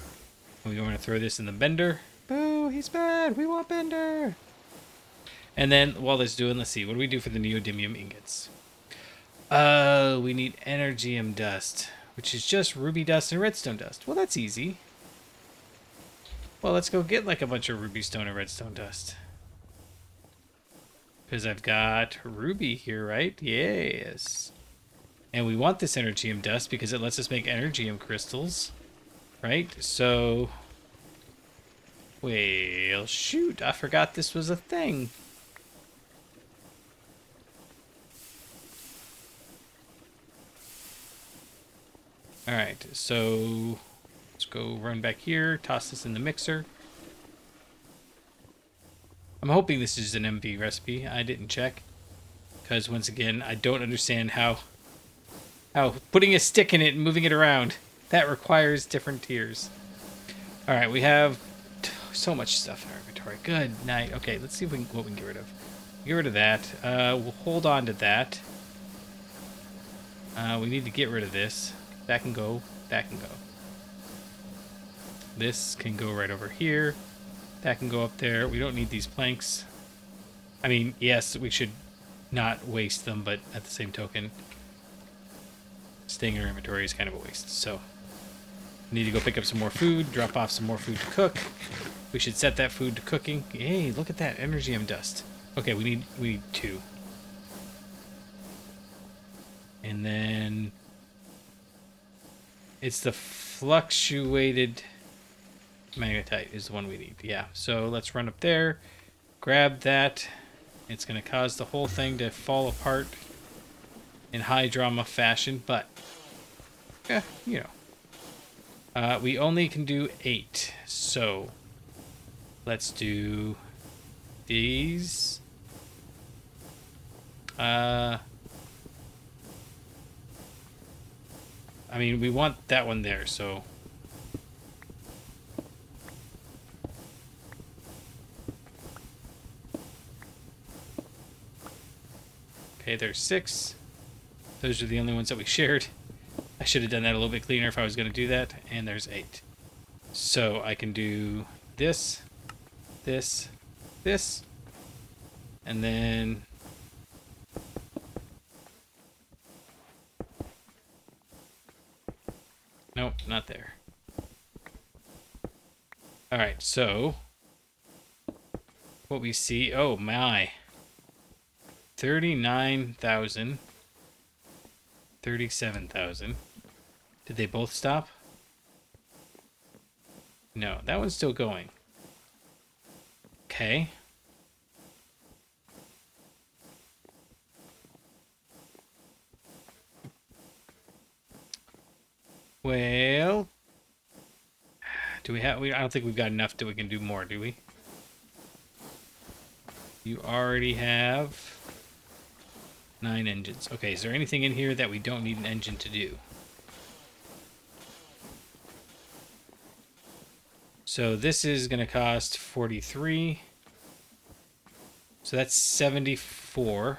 We want to throw this in the bender. Boo, he's bad. We want bender. And then while that's doing, let's see. What do we do for the neodymium ingots? We need energium dust, which is just ruby dust and redstone dust. Well, that's easy. Well, let's go get like a bunch of ruby stone and redstone dust. Because I've got ruby here, right? Yes. And we want this energium dust because it lets us make energium crystals. Right? So... Well, shoot. I forgot this was a thing. Alright, so... Let's go run back here. Toss this in the mixer. I'm hoping this is an MV recipe. I didn't check. Because, once again, I don't understand how putting a stick in it and moving it around, that requires different tiers. Alright, we have so much stuff in our inventory. Good night. Okay, let's see what we can get rid of. Get rid of that. We'll hold on to that. We need to get rid of this. That can go. That can go. This can go right over here. That can go up there. We don't need these planks. I mean, yes, we should not waste them, but at the same token, staying in our inventory is kind of a waste. So, we need to go pick up some more food, drop off some more food to cook. We should set that food to cooking. Hey, look at that energium dust. Okay, we need 2. And then it's the fluctuated magnetite is the one we need. Yeah, so let's run up there, grab that. It's going to cause the whole thing to fall apart in high drama fashion, but yeah, you know. We only can do 8, so let's do these. I mean, we want that one there, so... Okay, there's 6. Those are the only ones that we shared. I should have done that a little bit cleaner if I was going to do that. And there's 8. So I can do this, this, this, and then... Nope, not there. Alright, so... What we see... Oh, my... 39,000. 37,000. Did they both stop? No, that one's still going. Okay. Well, do we have? I don't think we've got enough that we can do more, do we? You already have 9 engines. Okay, is there anything in here that we don't need an engine to do? So this is going to cost 43. So that's 74.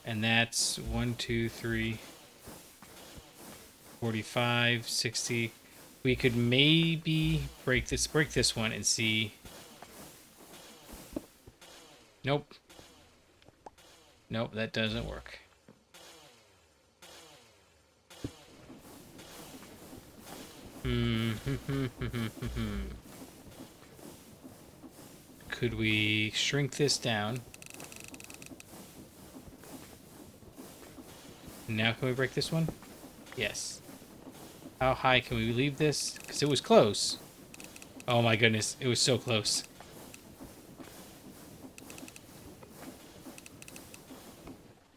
And that's 1, 2, 3, 45, 60. We could maybe break this one and see. Nope. Nope, that doesn't work. Could we shrink this down? Now can we break this one? Yes. How high can we leave this? Because it was close. Oh my goodness, it was so close.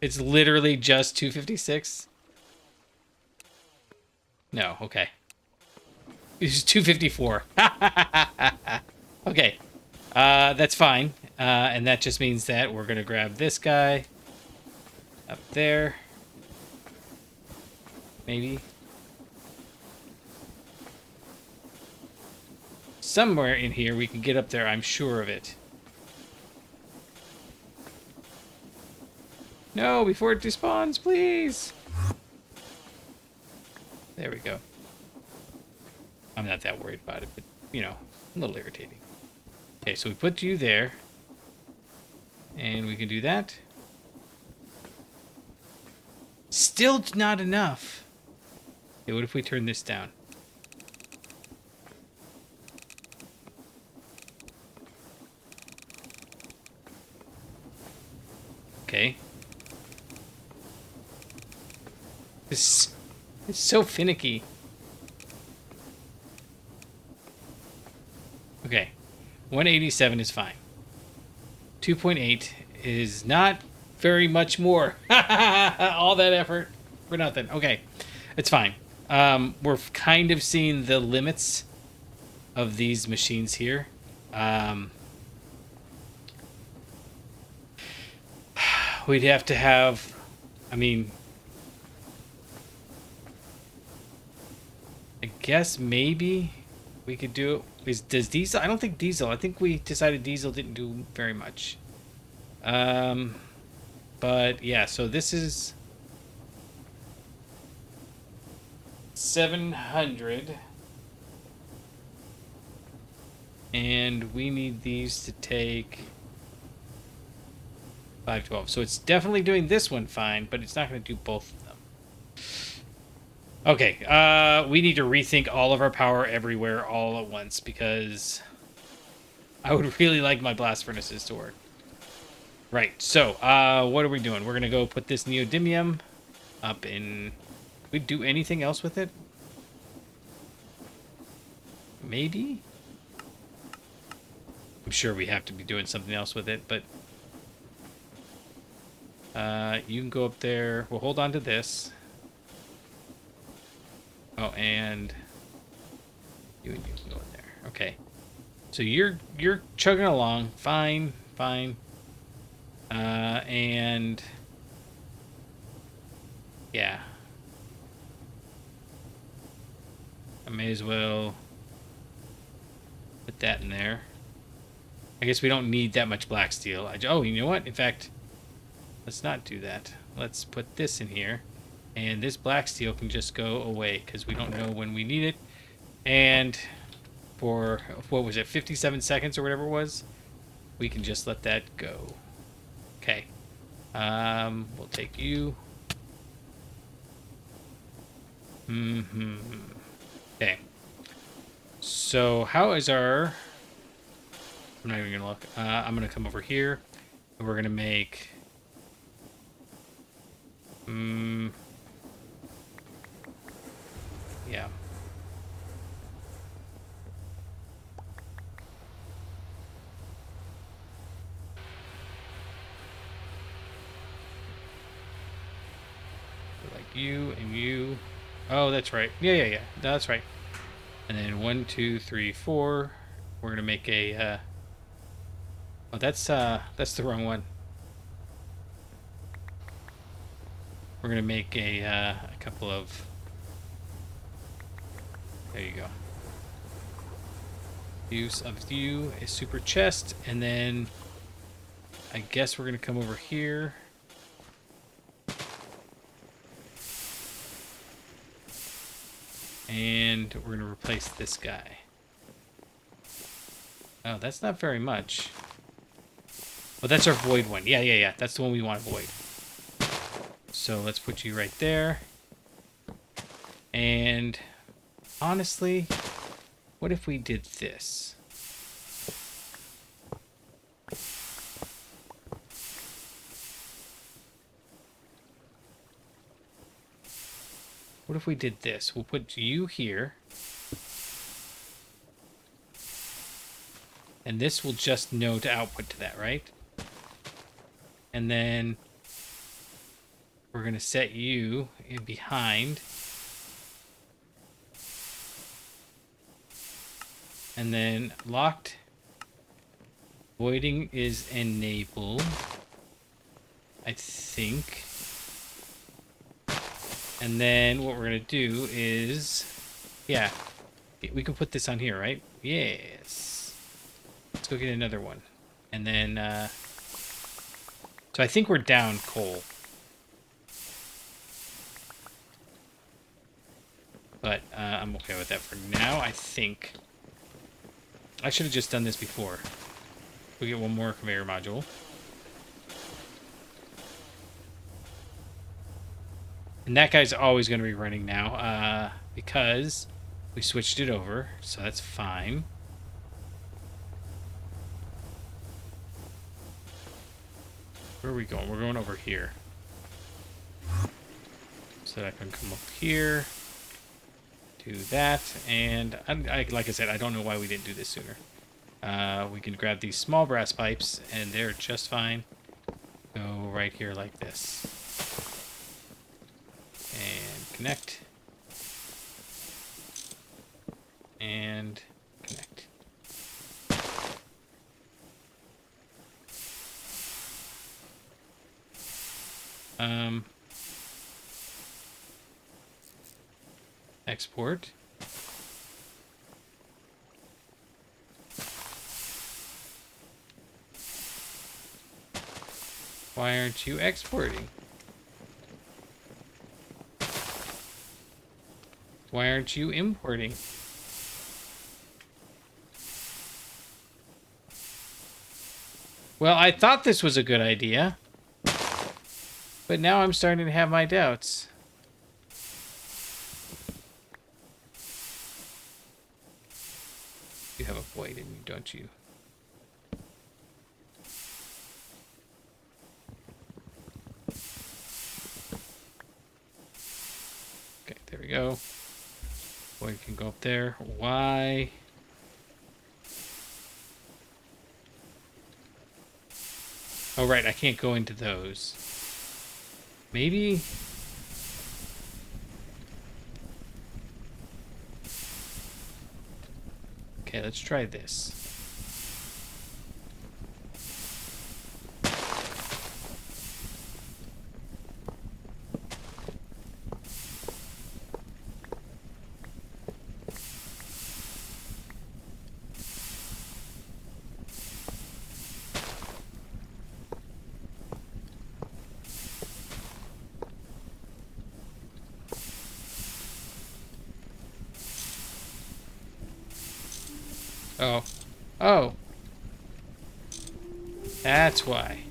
It's literally just 256. No, okay. It's 254. Okay. That's fine. And that just means that we're going to grab this guy up there. Maybe. Somewhere in here we can get up there, I'm sure of it. No, before it despawns, please. There we go. I'm not that worried about it, but, you know, a little irritating. Okay, so we put you there. And we can do that. Still not enough. Okay, what if we turn this down? Okay. It's so finicky. Okay. 187 is fine. 2.8 is not very much more. All that effort for nothing. Okay. It's fine. We're kind of seeing the limits of these machines here. We'd have to have, I mean, I guess maybe we could do it. Does diesel? I don't think diesel. I think we decided diesel didn't do very much. But yeah, so this is 700. And we need these to take 512. So it's definitely doing this one fine, but it's not going to do both of them. Okay, we need to rethink all of our power everywhere all at once, because I would really like my blast furnaces to work. Right, so what are we doing? We're going to go put this neodymium up in... We do anything else with it? Maybe? I'm sure we have to be doing something else with it, but... you can go up there. We'll hold on to this. Oh, and you and you can go in there. Okay. So you're chugging along. Fine, fine. And yeah. I may as well put that in there. I guess we don't need that much black steel. Oh, you know what? In fact, let's not do that. Let's put this in here. And this black steel can just go away because we don't know when we need it. And for, what was it, 57 seconds or whatever it was, we can just let that go. Okay. We'll take you. Okay. So how is our... I'm not even going to look. I'm going to come over here. We're gonna make yeah. Like you and you. Oh, that's right. Yeah. That's right. And then 1, 2, 3, 4. We're gonna make a. Oh, that's the wrong one. We're gonna make a couple of. There you go. Use of you, a super chest, and then I guess we're gonna come over here. And we're gonna replace this guy. Oh, that's not very much. Oh, that's our void one. Yeah. That's the one we want to void. So let's put you right there. And honestly, what if we did this? What if we did this? We'll put you here. And this will just know to output to that, right? And then we're going to set you in behind. And then locked. Voiding is enabled, I think. And then what we're going to do is, yeah, we can put this on here, right? Yes. Let's go get another one. And then, so I think we're down coal. But I'm okay with that for now, I think. I should have just done this before. We get one more conveyor module. And that guy's always going to be running now, because we switched it over, so that's fine. Where are we going? We're going over here. So that I can come up here, do that, and like I said, I don't know why we didn't do this sooner. We can grab these small brass pipes, and they're just fine. Go right here like this. And connect. And connect. Export. Why aren't you exporting? Why aren't you importing? Well, I thought this was a good idea, but now I'm starting to have my doubts. You have a void in you, don't you? Okay, there we go. Void can go up there. Why? Oh, right, I can't go into those. Maybe... Okay, let's try this. Oh. Oh. That's why.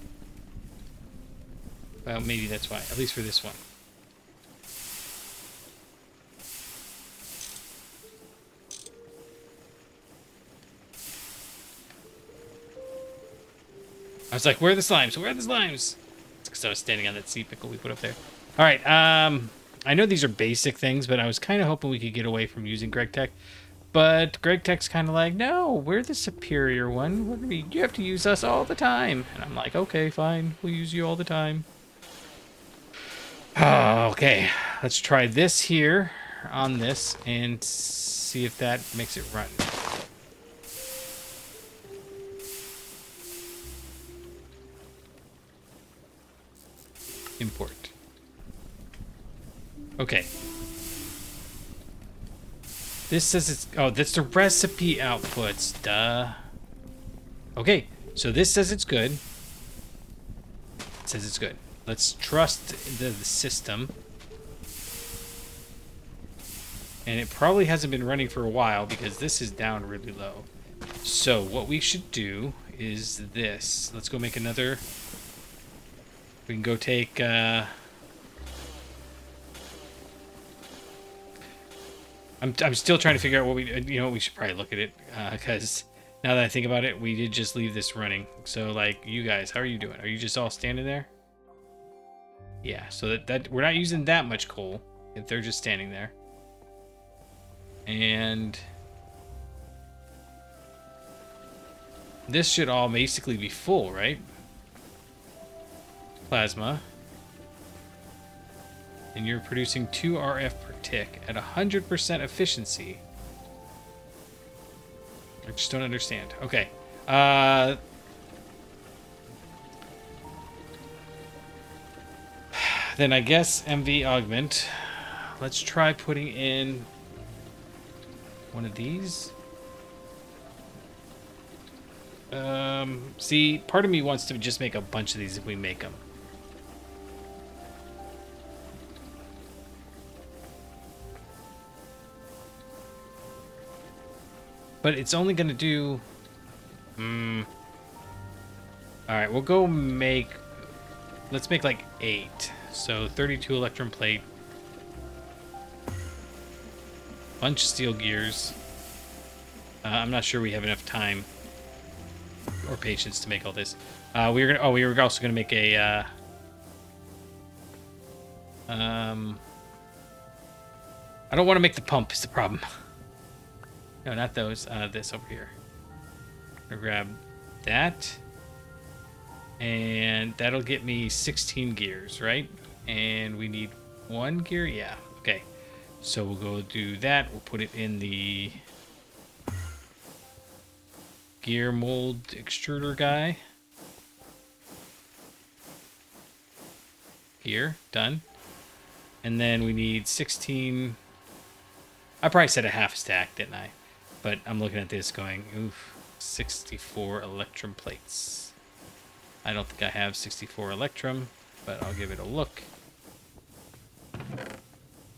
Well, maybe that's why. At least for this one. I was like, where are the slimes? Where are the slimes? It's because I was standing on that sea pickle we put up there. All right. I know these are basic things, but I was kind of hoping we could get away from using Gregtech. But Gregtech's kind of like, no, we're the superior one. You have to use us all the time. And I'm like, okay, fine. We'll use you all the time. Oh, okay. Let's try this here on this and see if that makes it run. Import. Okay. This says it's... Oh, that's the recipe outputs. Duh. Okay, so this says it's good. It says it's good. Let's trust the system. And it probably hasn't been running for a while because this is down really low. So what we should do is this. Let's go make another... We can go take... I'm still trying to figure out what we... You know, we should probably look at it. Because now that I think about it, we did just leave this running. So, like, you guys, how are you doing? Are you just all standing there? Yeah, so that we're not using that much coal. If they're just standing there. And... this should all basically be full, right? Plasma. And you're producing 2 RF per tick at 100% efficiency. I just don't understand. Okay. Then I guess MV augment. Let's try putting in one of these. See, part of me wants to just make a bunch of these if we make them. But it's only going to do... Alright, we'll go make... Let's make like 8. So 32 electrum plate. Bunch of steel gears. I'm not sure we have enough time or patience to make all this. We were also gonna make a I don't want to make the pump is the problem. No, not those. This over here. I'll grab that. And that'll get me 16 gears, right? And we need 1 gear? Yeah, okay. So we'll go do that. We'll put it in the gear mold extruder guy. Here, done. And then we need 16... I probably said a half stack, didn't I? But I'm looking at this going, oof, 64 electrum plates. I don't think I have 64 electrum, but I'll give it a look.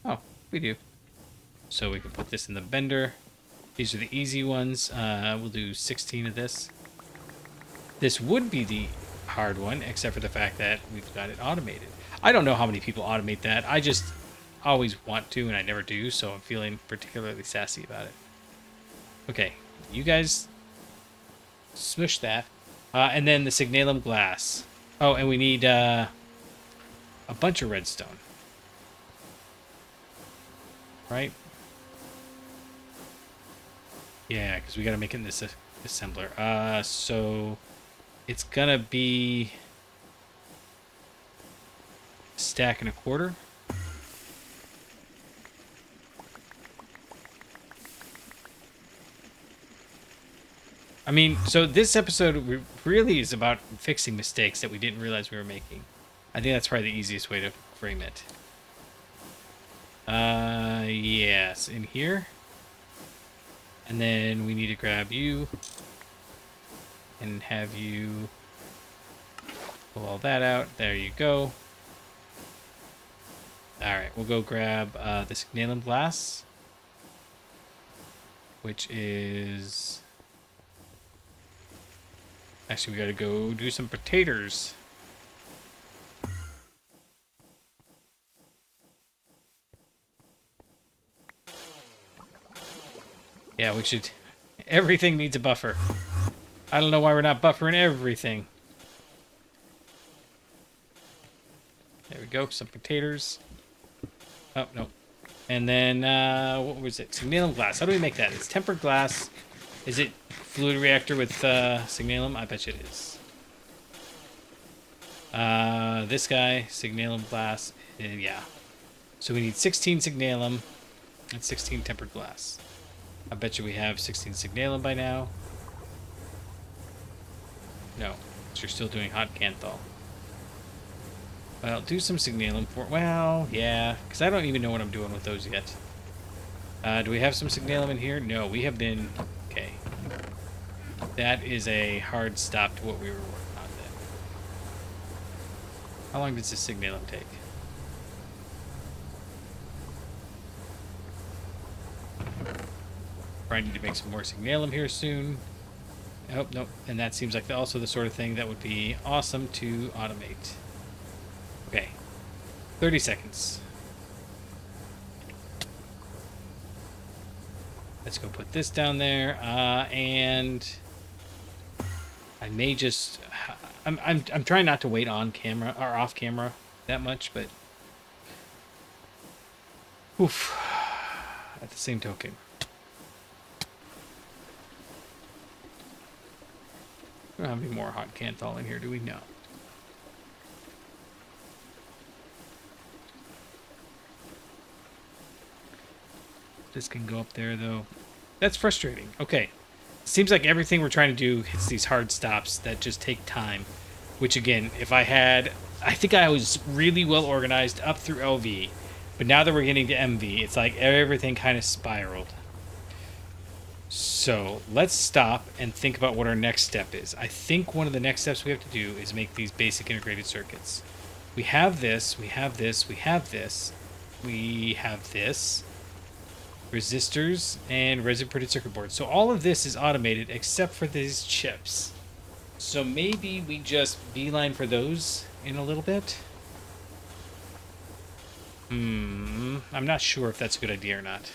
Oh, we do. So we can put this in the bender. These are the easy ones. We'll do 16 of this. This would be the hard one, except for the fact that we've got it automated. I don't know how many people automate that. I just always want to, and I never do, so I'm feeling particularly sassy about it. Okay, you guys smush that. And then the signalum glass. Oh, and we need a bunch of redstone. Right? Yeah, because we got to make it in this assembler. So it's going to be a stack and a quarter. I mean, so this episode really is about fixing mistakes that we didn't realize we were making. I think that's probably the easiest way to frame it. Yes, in here. And then we need to grab you and have you pull all that out. There you go. Alright, we'll go grab the signalum glass, which is... Actually, we gotta go do some potatoes. Yeah, we should... Everything needs a buffer. I don't know why we're not buffering everything. we go. Some containers. Oh, no. And then, what was it? Signalum glass. How do we make that? It's tempered glass. Is it fluid reactor with signalum? I bet you it is. This guy, signalum glass. Yeah. So we need 16 signalum and 16 tempered glass. I bet you we have 16 signalum by now. No, so you're still doing hot Canthal. Well, do some signalum for... Well, yeah, because I don't even know what I'm doing with those yet. Do we have some signalum in here? No, we have been... Okay. That is a hard stop to what we were working on then. How long does this signalum take? I need to make some more signalum here soon. Oh, nope. And that seems like also the sort of thing that would be awesome to automate. Okay. 30 seconds. Let's go put this down there. And I may just... I'm trying not to wait on camera or off camera that much, but... Oof. At the same token. We don't have any more hot Canthal in here, do we? No. This can go up there, though. That's frustrating. Okay. Seems like everything we're trying to do hits these hard stops that just take time. Which, again, if I had... I think I was really well organized up through LV. But now that we're getting to MV, it's like everything kind of spiraled. So let's stop and think about what our next step is. I think one of the next steps we have to do is make these basic integrated circuits. We have this, we have this, we have this, we have this, resistors, and resin printed circuit boards. So all of this is automated except for these chips. So maybe we just beeline for those in a little bit. I'm not sure if that's a good idea or not.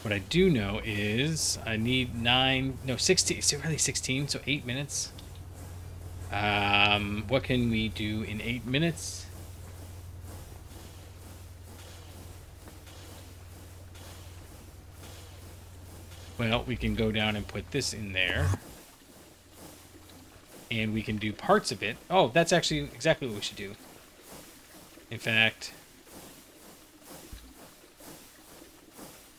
What I do know is I need 16. Is it really 16? So 8 minutes. What can we do in 8 minutes? Well, we can go down and put this in there. And we can do parts of it. Oh, that's actually exactly what we should do. In fact...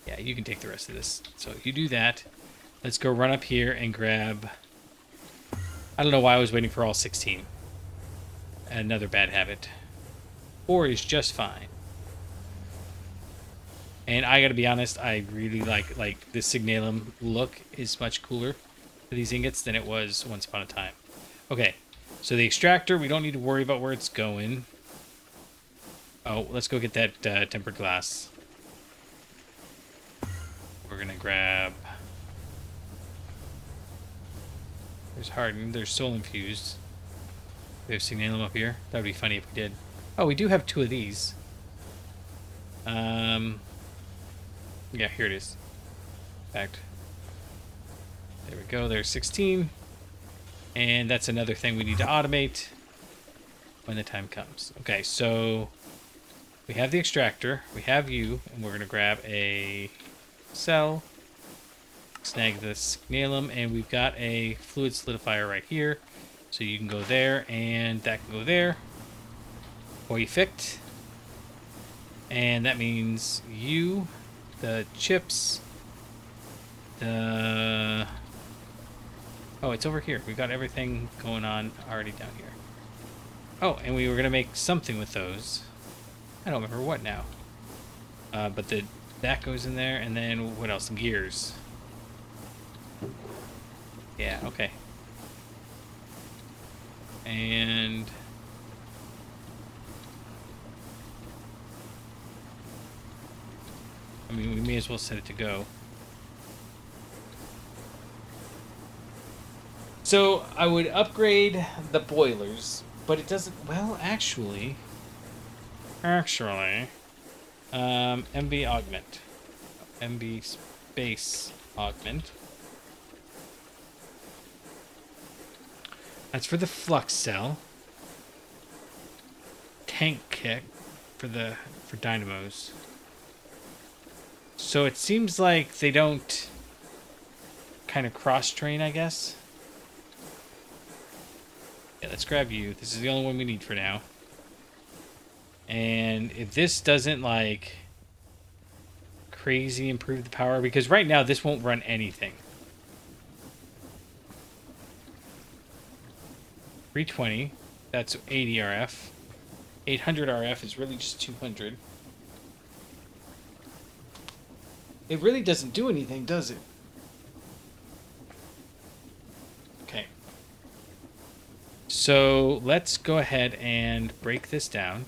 Yeah, you can take the rest of this. So you do that. Let's go run up here and grab... I don't know why I was waiting for all 16. Another bad habit. 4 is just fine. And I gotta be honest, I really like the signalum look is much cooler for these ingots than it was once upon a time. Okay, so the extractor, we don't need to worry about where it's going. Oh, let's go get that tempered glass. We're gonna grab... There's hardened, there's soul infused. We have signalum up here. That would be funny if we did. Oh, we do have 2 of these. Yeah, here it is. In fact, there we go. There's 16. And that's another thing we need to automate when the time comes. Okay, so we have the extractor. We have you. And we're going to grab a cell. Snag the signalum. And we've got a fluid solidifier right here. So you can go there. And that can go there. Perfect. And that means you... the chips, the... Oh, it's over here. We got everything going on already down here. Oh, and we were going to make something with those. I don't remember what now. But that goes in there, and then what else? Gears. Yeah, okay. And... I mean, we may as well set it to go. So, I would upgrade the boilers, but it doesn't... Well, actually... MB augment. MB space augment. That's for the flux cell. Tank kit for dynamos. So it seems like they don't kind of cross-train, I guess. Yeah, let's grab you. This is the only one we need for now. And if this doesn't, like, crazy improve the power, because right now this won't run anything. 320, that's 80 RF. 800 RF is really just 200. It really doesn't do anything, does it? Okay. So let's go ahead and break this down.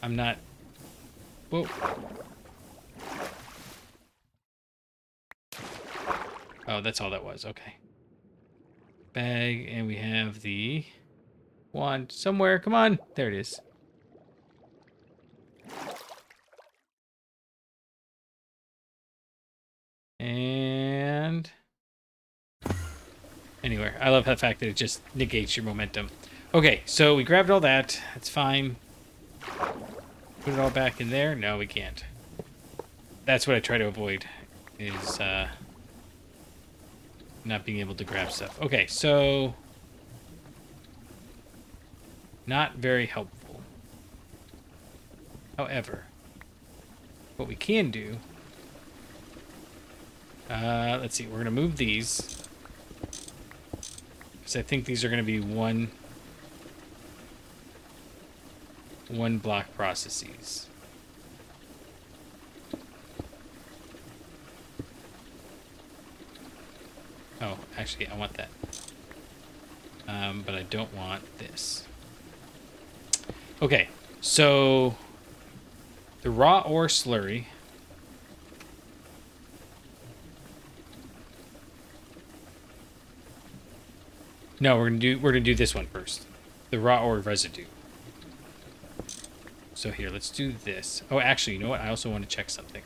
I'm not... Whoa. Oh, that's all that was. Okay. Bag, and we have the wand somewhere. Come on. There it is. And... Anyway, I love the fact that it just negates your momentum. Okay, so we grabbed all that. That's fine. Put it all back in there. No, we can't. That's what I try to avoid, is not being able to grab stuff. Okay, so not very helpful. However, what we can do, let's see, we're going to move these, because I think these are going to be one block processes. Oh, actually, I want that. But I don't want this. Okay, so the raw ore slurry. No, we're gonna do this one first. The raw ore residue. So here, let's do this. Oh, actually, you know what? I also want to check something.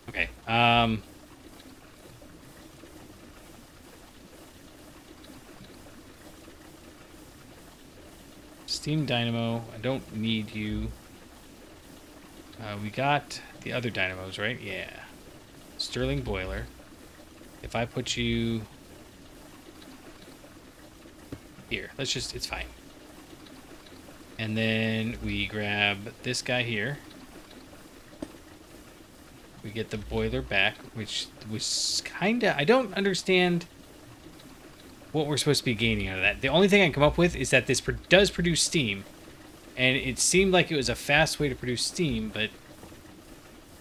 Okay. Steam Dynamo. I don't need you. We got the other dynamos, right? Yeah. Stirling boiler. If I put you here, let's just, it's fine. And then we grab this guy here. We get the boiler back, which was kinda, I don't understand what we're supposed to be gaining out of that. The only thing I can come up with is that this does produce steam. And it seemed like it was a fast way to produce steam, but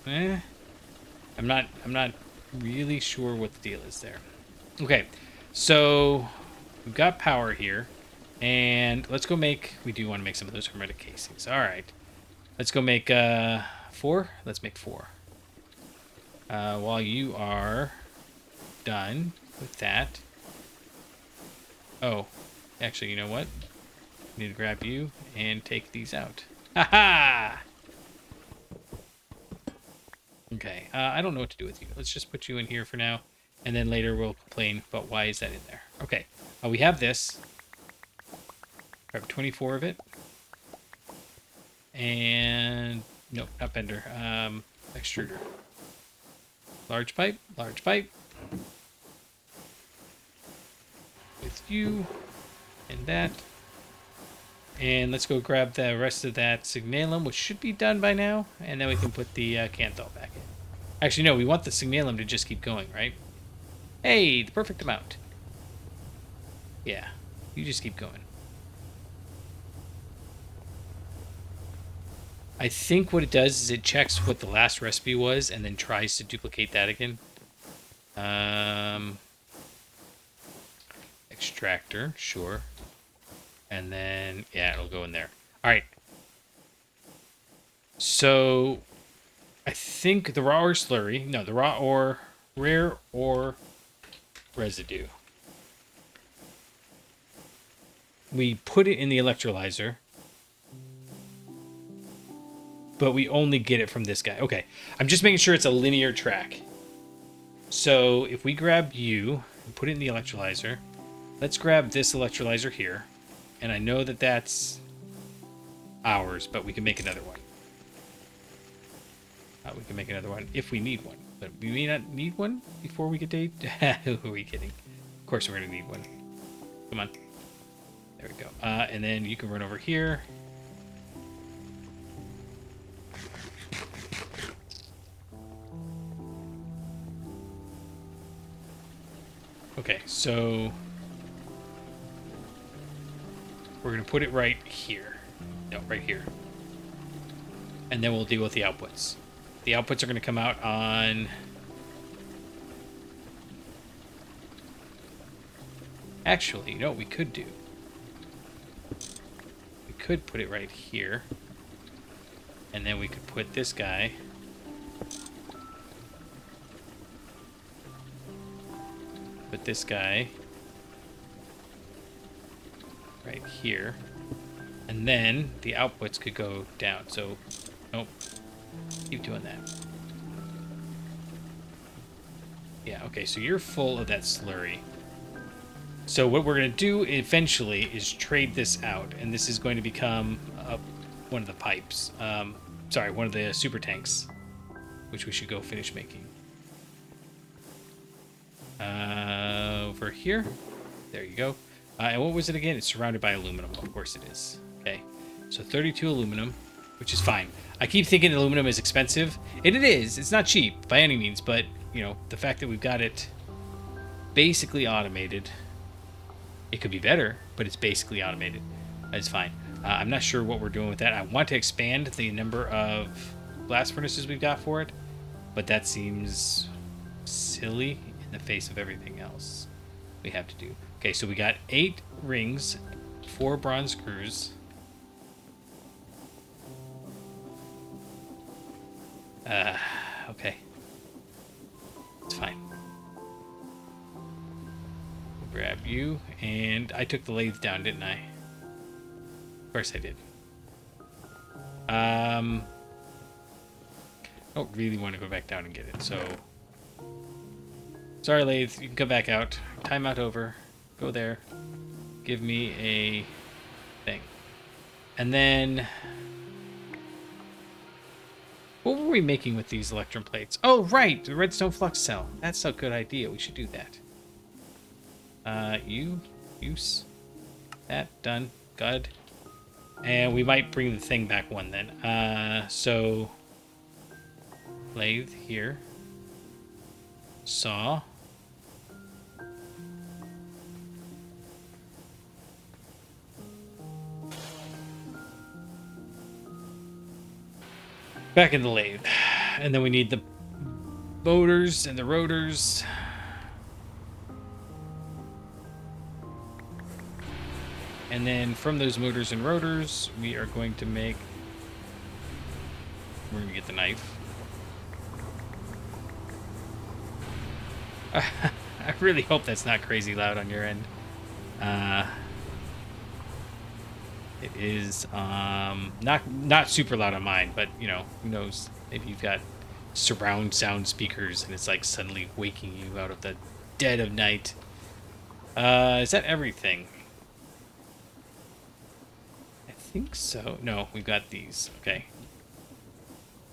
I'm not really sure what the deal is there. Okay, so we've got power here, and let's go make. We do want to make some of those hermetic casings. All right, let's go make 4. Let's make 4. While you are done with that. Oh, actually, you know what? Need to grab you and take these out. Ha-ha! Okay, I don't know what to do with you. Let's just put you in here for now, and then later we'll complain about why is that in there. Okay, we have this. Grab 24 of it. And, nope, not bender. Extruder. Large pipe, large pipe. With you, and that. And let's go grab the rest of that signalum, which should be done by now. And then we can put the canthal back in. Actually, no, we want the signalum to just keep going, right? Hey, the perfect amount. Yeah, you just keep going. I think what it does is it checks what the last recipe was and then tries to duplicate that again. Extractor, sure. And then, yeah, it'll go in there. All right. So, I think the raw ore slurry, no, the raw ore, rare ore residue. We put it in the electrolyzer, but we only get it from this guy. Okay, I'm just making sure it's a linear track. So if we grab you and put it in the electrolyzer, let's grab this electrolyzer here. And I know that that's ours, but we can make another one. We can make another one if we need one. But we may not need one before we get to 8. Who are we kidding? Of course we're going to need one. Come on. There we go. And then you can run over here. Okay, so we're going to put it right here. No, right here. And then we'll deal with the outputs. The outputs are going to come out on... Actually, you know what we could do? We could put it right here. And then we could put this guy... Put this guy... right here. And then the outputs could go down. So, nope. Keep doing that. Yeah, okay, so you're full of that slurry. So what we're going to do eventually is trade this out, and this is going to become one of the pipes. Sorry, one of the super tanks, which we should go finish making. Over here. There you go. And what was it again? It's surrounded by aluminum. Of course it is. Okay, so 32 aluminum, which is fine. I keep thinking aluminum is expensive, and it is. It's not cheap by any means, but, you know, the fact that we've got it basically automated... It could be better, but it's basically automated. That's fine. I'm not sure what we're doing with that. I want to expand the number of blast furnaces we've got for it, but that seems silly in the face of everything else we have to do. Okay, so we got 8 rings, 4 bronze screws. Okay. It's fine. Grab you, and I took the lathe down, didn't I? Of course I did. I don't really want to go back down and get it, so... Sorry, lathe, you can come back out. Timeout over. Go there. Give me a thing. And then... What were we making with these electrum plates? Oh, right! The redstone flux cell. That's a good idea. We should do that. Use that, done, good. And we might bring the thing back one then. So lathe here, saw, back in the lathe, and then we need the motors and the rotors. And then from those motors and rotors, we are going to make... We're going to get the knife. I really hope that's not crazy loud on your end. It is not super loud on mine, but, you know, who knows? Maybe you've got surround sound speakers and it's like suddenly waking you out of the dead of night. Is that everything? I think so. No, we've got these. Okay.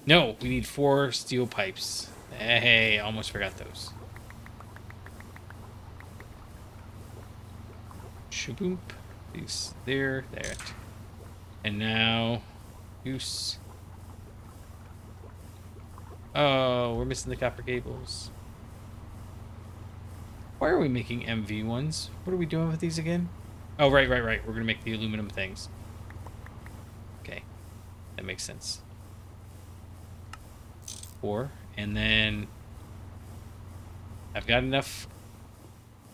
No, we need 4 steel pipes. Hey, almost forgot those. Shaboomp. These there. And now, use. Oh, we're missing the copper cables. Why are we making MV ones? What are we doing with these again? Oh, right. We're gonna make the aluminum things. Okay, that makes sense. 4, and then I've got enough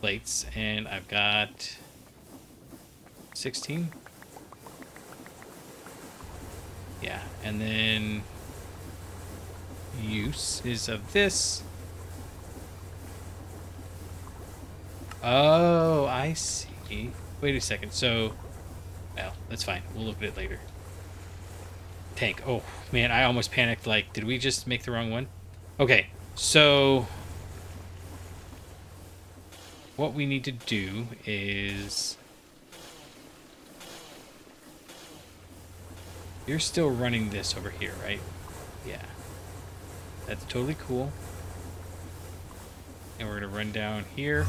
plates, and I've got 16. Yeah, and then use is of this. Oh, I see. Wait a second. So, well, that's fine. We'll look at it later. Tank. Oh, man, I almost panicked. Like, did we just make the wrong one? Okay, so what we need to do is... You're still running this over here, right? Yeah. That's totally cool. And we're going to run down here.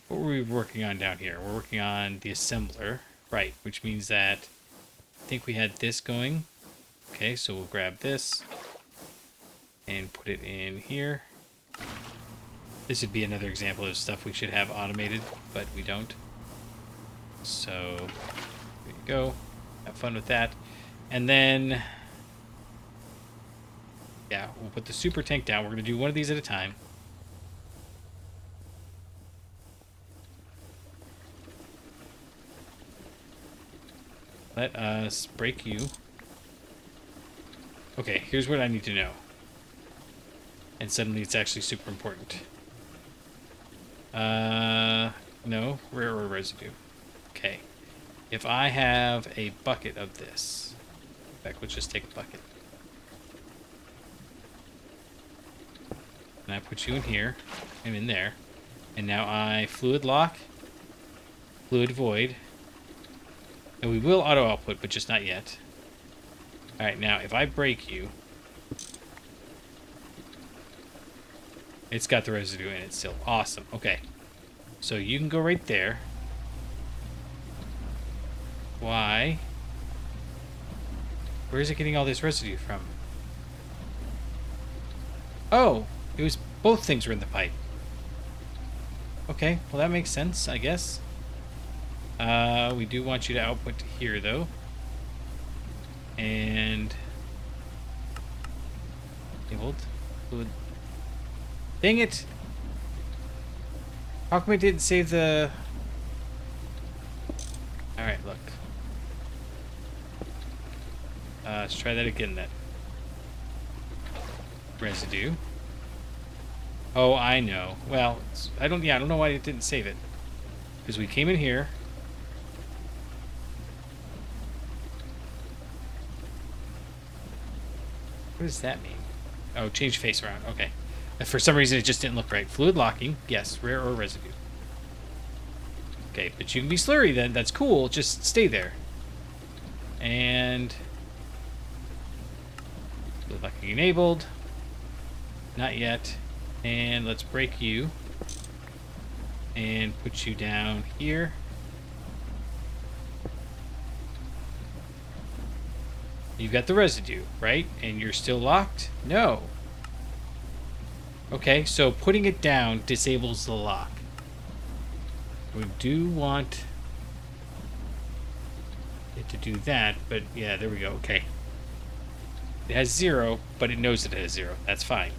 What were we working on down here? We're working on the assembler. Right, which means that I think we had this going. Okay, so we'll grab this and put it in here. This would be another example of stuff we should have automated, but we don't. So, there you go. Have fun with that. And then, yeah, we'll put the super tank down. We're going to do one of these at a time. Let us break you. Okay, here's what I need to know. And suddenly it's actually super important. No, rare earth residue. Okay. If I have a bucket of this. In fact, let's just take a bucket. And I put you in here and in there. And now I fluid lock, fluid void. And we will auto output, but just not yet. Alright, now if I break you, it's got the residue in it still. Awesome. Okay. So you can go right there. Why? Where is it getting all this residue from? Oh, it was both things were in the pipe. Okay, well that makes sense, I guess. We do want you to output to here, though. And... Hold. Dang it! How come it didn't save the... Alright, look. Let's try that again, then. Residue. Oh, I know. Well, I don't know why it didn't save it. Because we came in here... What does that mean? Oh, change face around. Okay. For some reason, it just didn't look right. Fluid locking. Yes, rare or residue. Okay, but you can be slurry then. That's cool. Just stay there. And... Fluid locking enabled. Not yet. And let's break you. And put you down here. You've got the residue, right? And you're still locked? No. Okay, so putting it down disables the lock. We do want it to do that, but yeah, there we go. Okay. It has 0, but it knows it has 0. That's fine.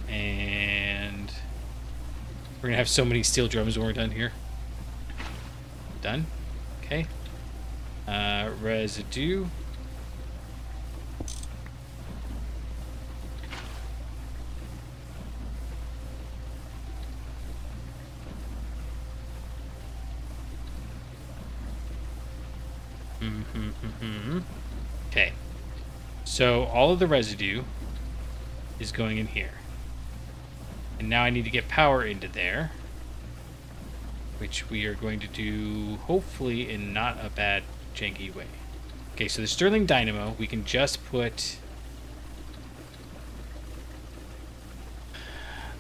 And we're going to have so many steel drums when we're done here. Done. Okay. Residue. Okay. So all of the residue is going in here. And now I need to get power into there, which we are going to do hopefully in not a bad janky way. Okay, so the Sterling Dynamo, we can just put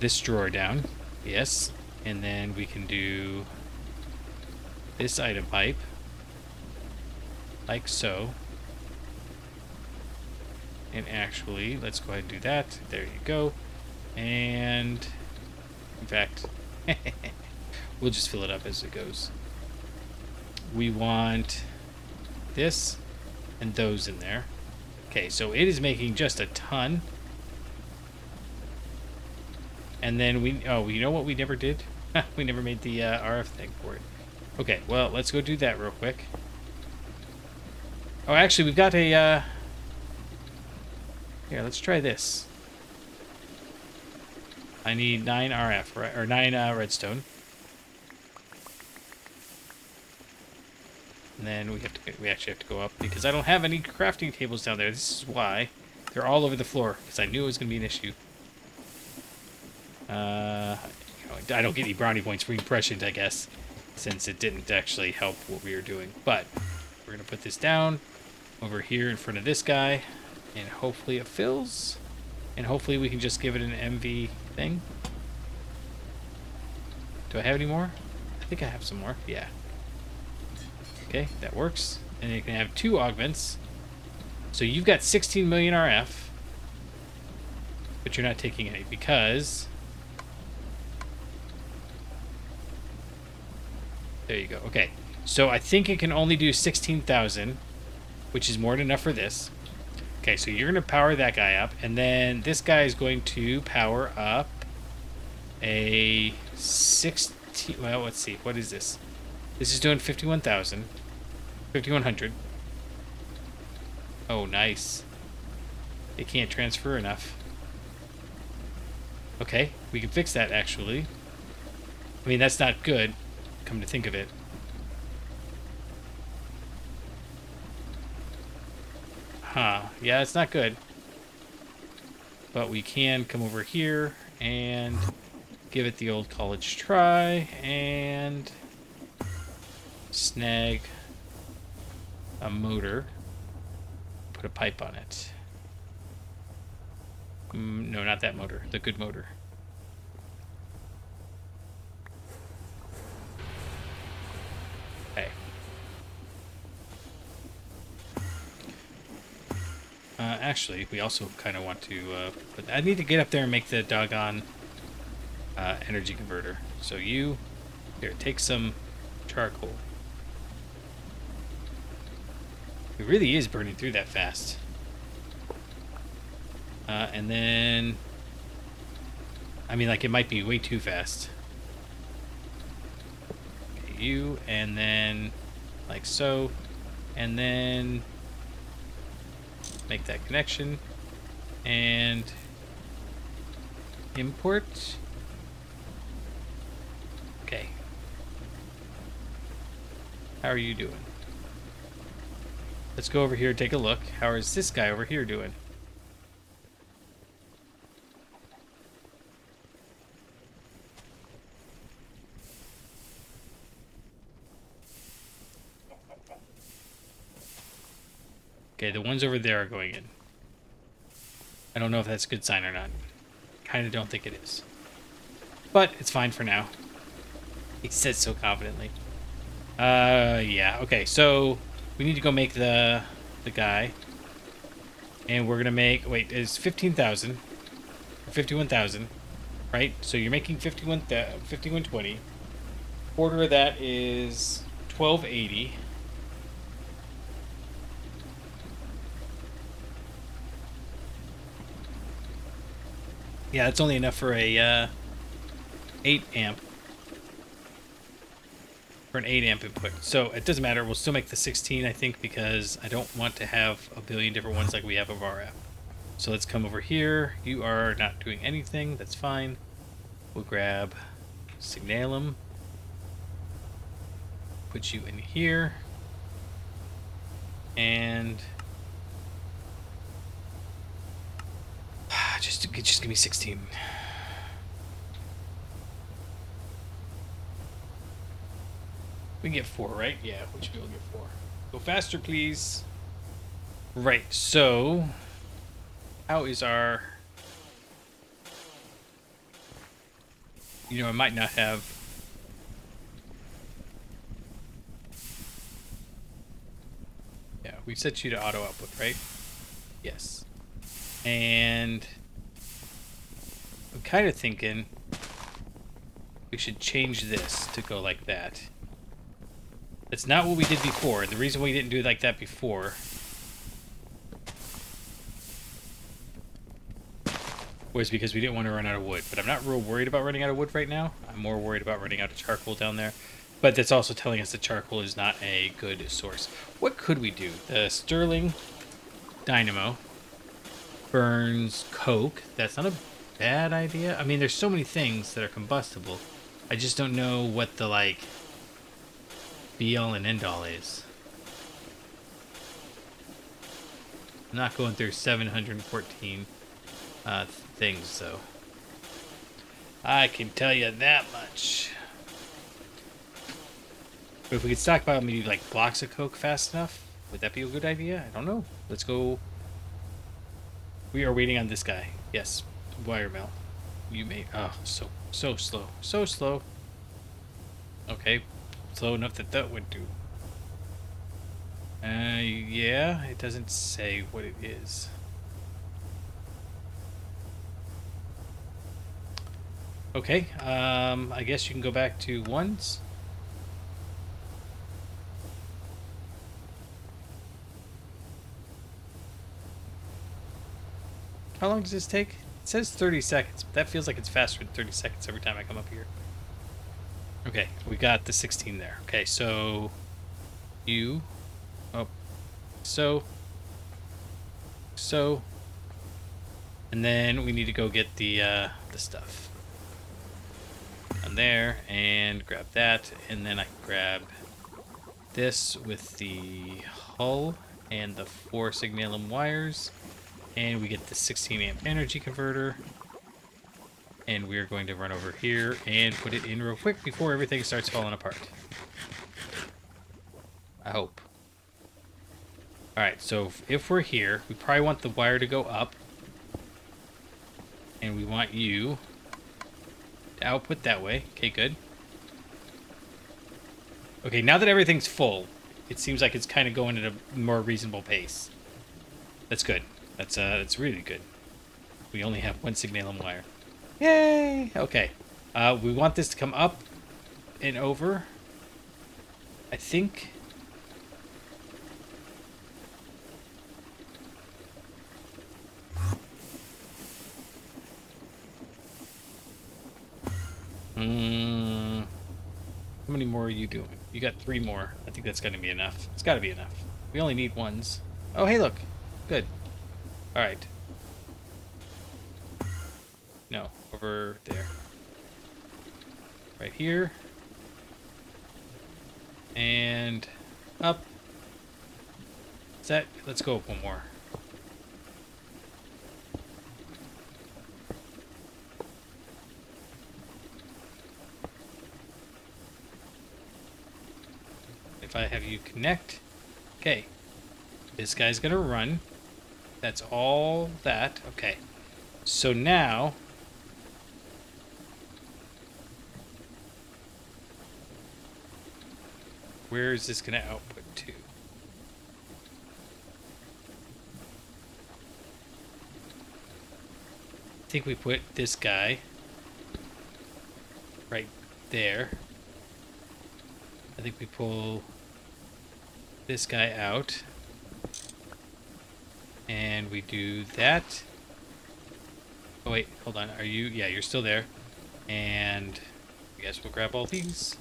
this drawer down. Yes. And then we can do this item pipe. Like so. And actually, let's go ahead and do that. There you go. And in fact, we'll just fill it up as it goes. We want this and those in there. Okay, so it is making just a ton. And then you know what we never did? We never made the RF thing for it. Okay, well, let's go do that real quick. Oh, actually, we've got a... Here, let's try this. I need 9 RF, right? Or 9 redstone. And then we actually have to go up because I don't have any crafting tables down there. This is why they're all over the floor, because I knew it was going to be an issue. I don't get any brownie points for impressions, I guess, since it didn't actually help what we were doing. But we're going to put this down over here in front of this guy, and hopefully it fills. And hopefully we can just give it an MV thing. Do I have any more? I think I have some more. Yeah. Okay, that works. And you can have 2 augments. So you've got 16 million RF, but you're not taking any because... There you go. Okay. So I think it can only do 16,000, which is more than enough for this. Okay, so you're going to power that guy up, and then this guy is going to power up a 16... Well, let's see. What is this? This is doing 51,000. 5,100. Oh, nice. It can't transfer enough. Okay, we can fix that, actually. I mean, that's not good, come to think of it. Huh. Yeah, it's not good. But we can come over here and give it the old college try and snag a motor. Put a pipe on it. No, not that motor. The good motor. Okay. Actually, we also kind of want to... I need to get up there and make the doggone energy converter. So you... Here, take some charcoal. It really is burning through that fast. And then... I mean, like, it might be way too fast. Okay, you, and then... Like so. And then... Make that connection. And... Import. Okay. How are you doing? Let's go over here and take a look. How is this guy over here doing? Okay, the ones over there are going in. I don't know if that's a good sign or not. Kind of don't think it is. But it's fine for now. He said so confidently. Yeah. Okay, so we need to go make the guy. And we're going to make... Wait, it's 15,000. 51,000. Right? So you're making 5120. Quarter of that is 1280. Yeah, that's only enough for a 8 amp. For an 8 amp input. So it doesn't matter. We'll still make the 16, I think, because I don't want to have a billion different ones like we have of RF. So let's come over here. You are not doing anything. That's fine. We'll grab Signalum. Put you in here. And... Just give me 16. We can get 4, right? Yeah, we should be able to get 4. Go faster, please. Right, so... How is our... You know, I might not have... Yeah, we set you to auto output, right? Yes. And... I'm kind of thinking... We should change this to go like that. That's not what we did before. The reason we didn't do it like that before was because we didn't want to run out of wood. But I'm not real worried about running out of wood right now. I'm more worried about running out of charcoal down there. But that's also telling us that charcoal is not a good source. What could we do? The Sterling Dynamo burns coke. That's not a bad idea. I mean, there's so many things that are combustible. I just don't know what the, like... be all and end all is. I'm not going through 714 things though. I can tell you that much. But if we could stockpile maybe like blocks of coke fast enough, would that be a good idea? I don't know. Let's go. We are waiting on this guy. Yes, wire mill. You may. Oh, so slow, so slow. Okay, slow enough that that would do. Yeah, it doesn't say what it is. Okay, I guess you can go back to ones. How long does this take? It says 30 seconds, but that feels like it's faster than 30 seconds every time I come up here. Okay, we got the 16 there. Okay, so you, oh, so, and then we need to go get the stuff on there and grab that, and then I can grab this with the hull and the 4 signalum wires, and we get the 16 amp energy converter. And we're going to run over here and put it in real quick before everything starts falling apart. I hope. Alright, so if we're here, we probably want the wire to go up. And we want you to output that way. Okay, good. Okay, now that everything's full, it seems like it's kind of going at a more reasonable pace. That's good. That's really good. We only have 1 signalum wire. Yay! Okay. We want this to come up and over. I think. How many more are you doing? You got 3 more. I think that's going to be enough. It's got to be enough. We only need ones. Oh, hey, look. Good. All right. No, over there. Right here. And up. Set. Let's go up one more. If I have you connect. Okay. This guy's gonna run. That's all that. Okay. So now where is this going to output to? I think we put this guy right there. I think we pull this guy out. And we do that. Oh wait, hold on. Are you? Yeah, you're still there. And I guess we'll grab all these.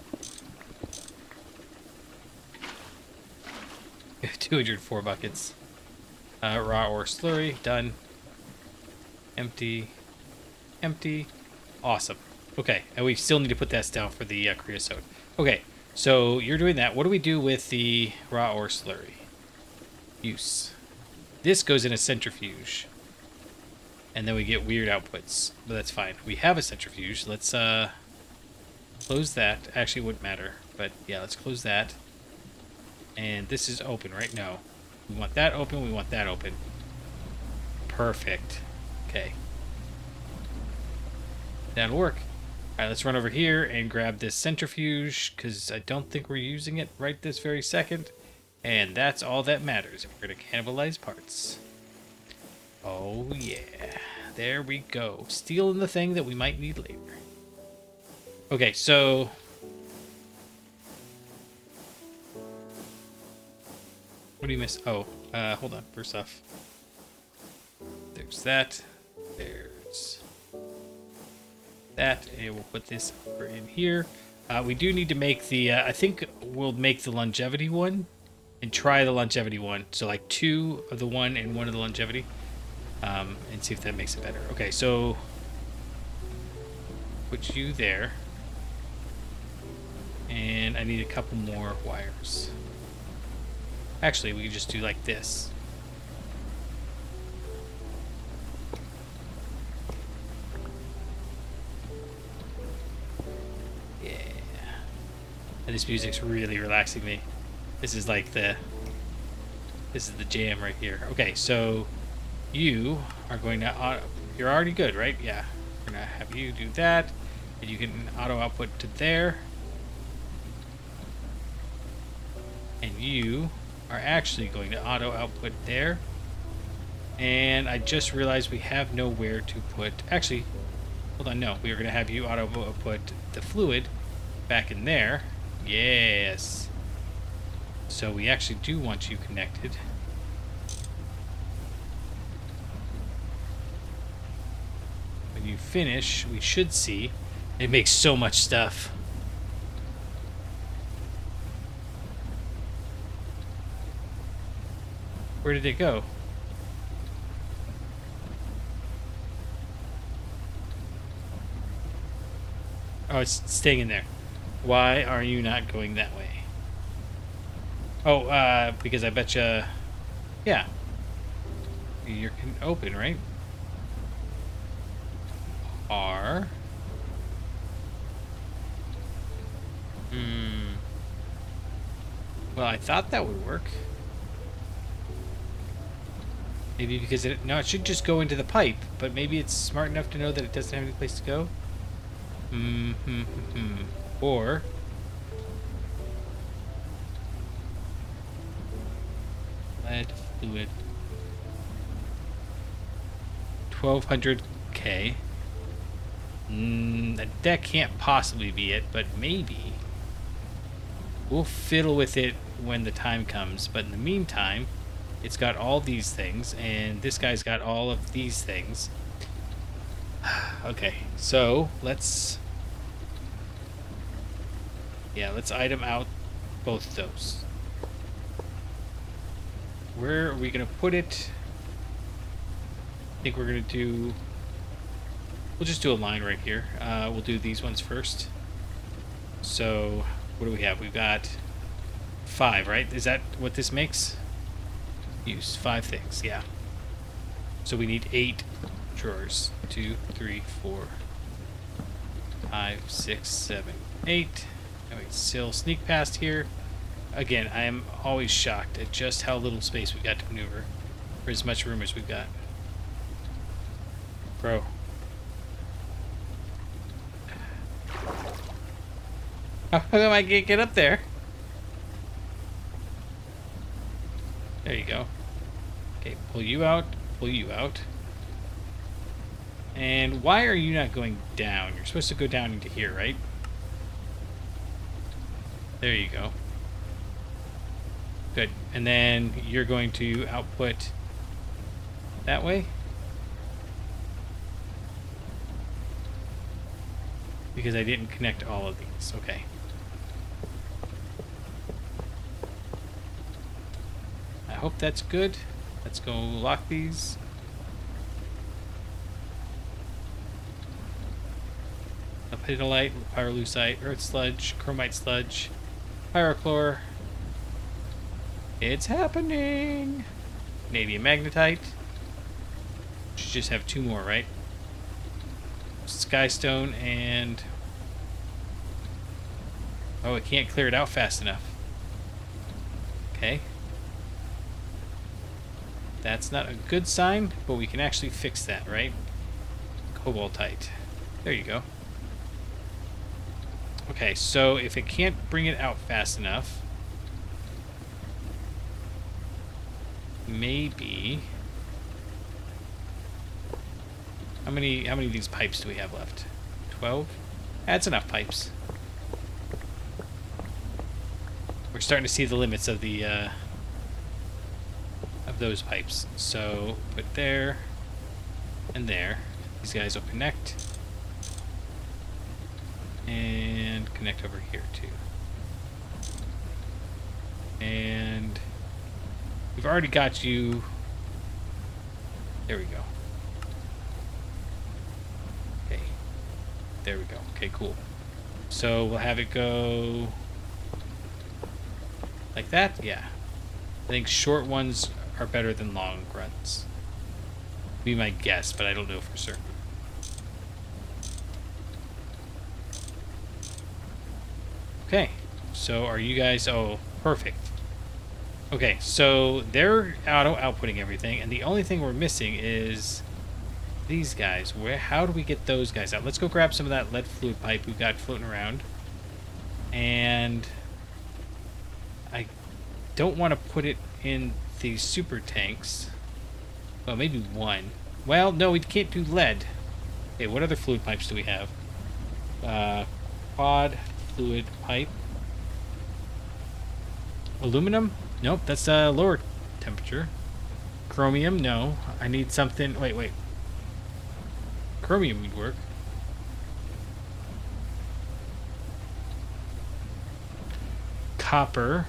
204 buckets. Raw ore slurry, done. Empty. Empty. Awesome. Okay, and we still need to put that down for the creosote. Okay, so you're doing that. What do we do with the raw ore slurry? Use. This goes in a centrifuge. And then we get weird outputs. But that's fine. We have a centrifuge. Let's close that. Actually, it wouldn't matter. But yeah, let's close that. And this is open, right? No. We want that open. We want that open. Perfect. Okay. That'll work. All right, let's run over here and grab this centrifuge because I don't think we're using it right this very second. And that's all that matters if we're going to cannibalize parts. Oh, yeah. There we go. Stealing the thing that we might need later. Okay, so what do you miss? Oh, hold on. First off, there's that. There's that. And we'll put this over in here. We do need to make the, I think we'll make the longevity one and try the longevity one. So like 2 of the one and 1 of the longevity. And see if that makes it better. Okay, so put you there. And I need a couple more wires. Actually, we could just do like this. And this music's really relaxing me. This is like the jam right here. Okay, so you are going to you're already good, right? Yeah. We're gonna have you do that, and you can auto output to there. And you are actually going to auto output there. And I just realized we have nowhere to put... Actually, hold on, no. We are going to have you auto output the fluid back in there. Yes. So we actually do want you connected. When you finish, we should see... It makes so much stuff. Where did it go? Oh, it's staying in there. Why are you not going that way? Oh, because I betcha... Yeah. You can open, right? R. Well, I thought that would work. Maybe because it... No, it should just go into the pipe, but maybe it's smart enough to know that it doesn't have any place to go. Or... Lead fluid. 1200K. That can't possibly be it, but maybe. We'll fiddle with it when the time comes, but in the meantime... It's got all these things, and this guy's got all of these things. Okay, so let's... Yeah, let's item out both those. Where are we going to put it? I think we're going to do... We'll just do a line right here. We'll do these ones first. So, what do we have? We've got 5, right? Is that what this makes? Use 5 things, yeah. So we need 8 drawers. 2, 3, 4, 5, 6, 7, 8. And we can still sneak past here. Again, I am always shocked at just how little space we've got to maneuver for as much room as we've got. Bro. How come I can't get up there? There you go. Okay, pull you out, pull you out. And why are you not going down? You're supposed to go down into here, right? There you go. Good. And then you're going to output that way. Because I didn't connect all of these. Okay. I hope that's good. Let's go lock these. Lepidolite, pyrolusite, earth sludge, chromite sludge, pyrochlor. It's happening! Vanadium magnetite. Should just have 2 more, right? Skystone and... Oh, it can't clear it out fast enough. Okay. That's not a good sign, but we can actually fix that, right? Cobaltite. There you go. Okay, so if it can't bring it out fast enough, maybe... How many of these pipes do we have left? 12? That's enough pipes. We're starting to see the limits of the of those pipes. So put there and there. These guys will connect. And connect over here too. And we've already got you. There we go. Okay. There we go. Okay, cool. So we'll have it go like that? Yeah. I think short ones are better than long runs. Be my guess, but I don't know for certain. Okay. So are you guys... Oh, perfect. Okay, so they're outputting everything, and the only thing we're missing is these guys. How do we get those guys out? Let's go grab some of that lead fluid pipe we've got floating around. And I don't want to put it in these super tanks. Well, maybe one. Well, no, we can't do lead. Okay, what other fluid pipes do we have? Quad fluid pipe. Aluminum? Nope, that's lower temperature. Chromium? No. I need something... Wait. Chromium would work. Copper.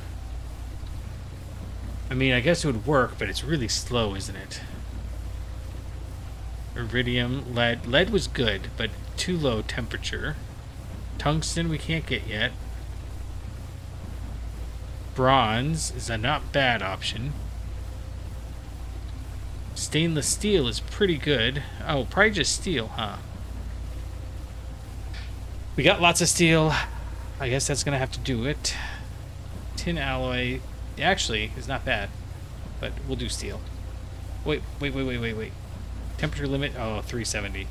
I mean, I guess it would work, but it's really slow, isn't it? Iridium, lead. Lead was good, but too low temperature. Tungsten we can't get yet. Bronze is a not bad option. Stainless steel is pretty good. Oh, probably just steel, huh? We got lots of steel. I guess that's gonna have to do it. Tin alloy actually is not bad, but we'll do steel. Wait. Temperature limit, 370.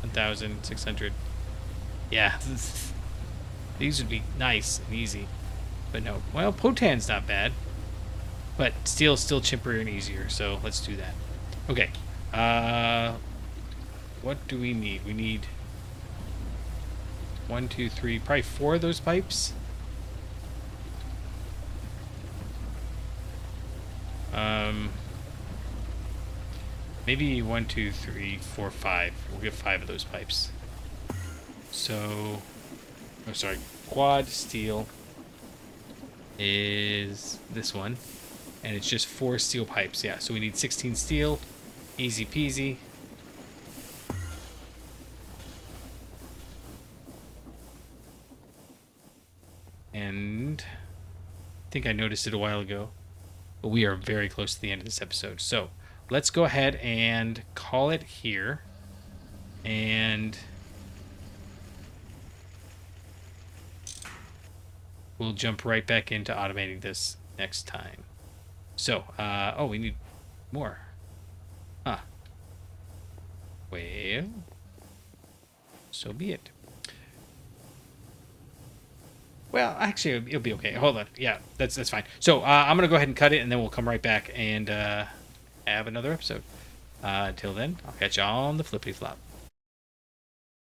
1,600. Yeah. These would be nice and easy. But no. Well, Potan's not bad. But steel's still chipper and easier, so let's do that. Okay. What do we need? We need 1, 2, 3, probably 4 of those pipes. Maybe 1, 2, 3, 4, 5. We'll get 5 of those pipes. So, oh, sorry. Quad steel is this one, and it's just 4 steel pipes. Yeah, so we need 16 steel. Easy peasy. And I think I noticed it a while ago, but we are very close to the end of this episode. So let's go ahead and call it here. And we'll jump right back into automating this next time. So, oh, we need more. Huh. Well, so be it. Well, actually, it'll be okay. Hold on. Yeah, that's fine. So, I'm going to go ahead and cut it, and then we'll come right back and have another episode. Until then, I'll catch you on the flippity flop.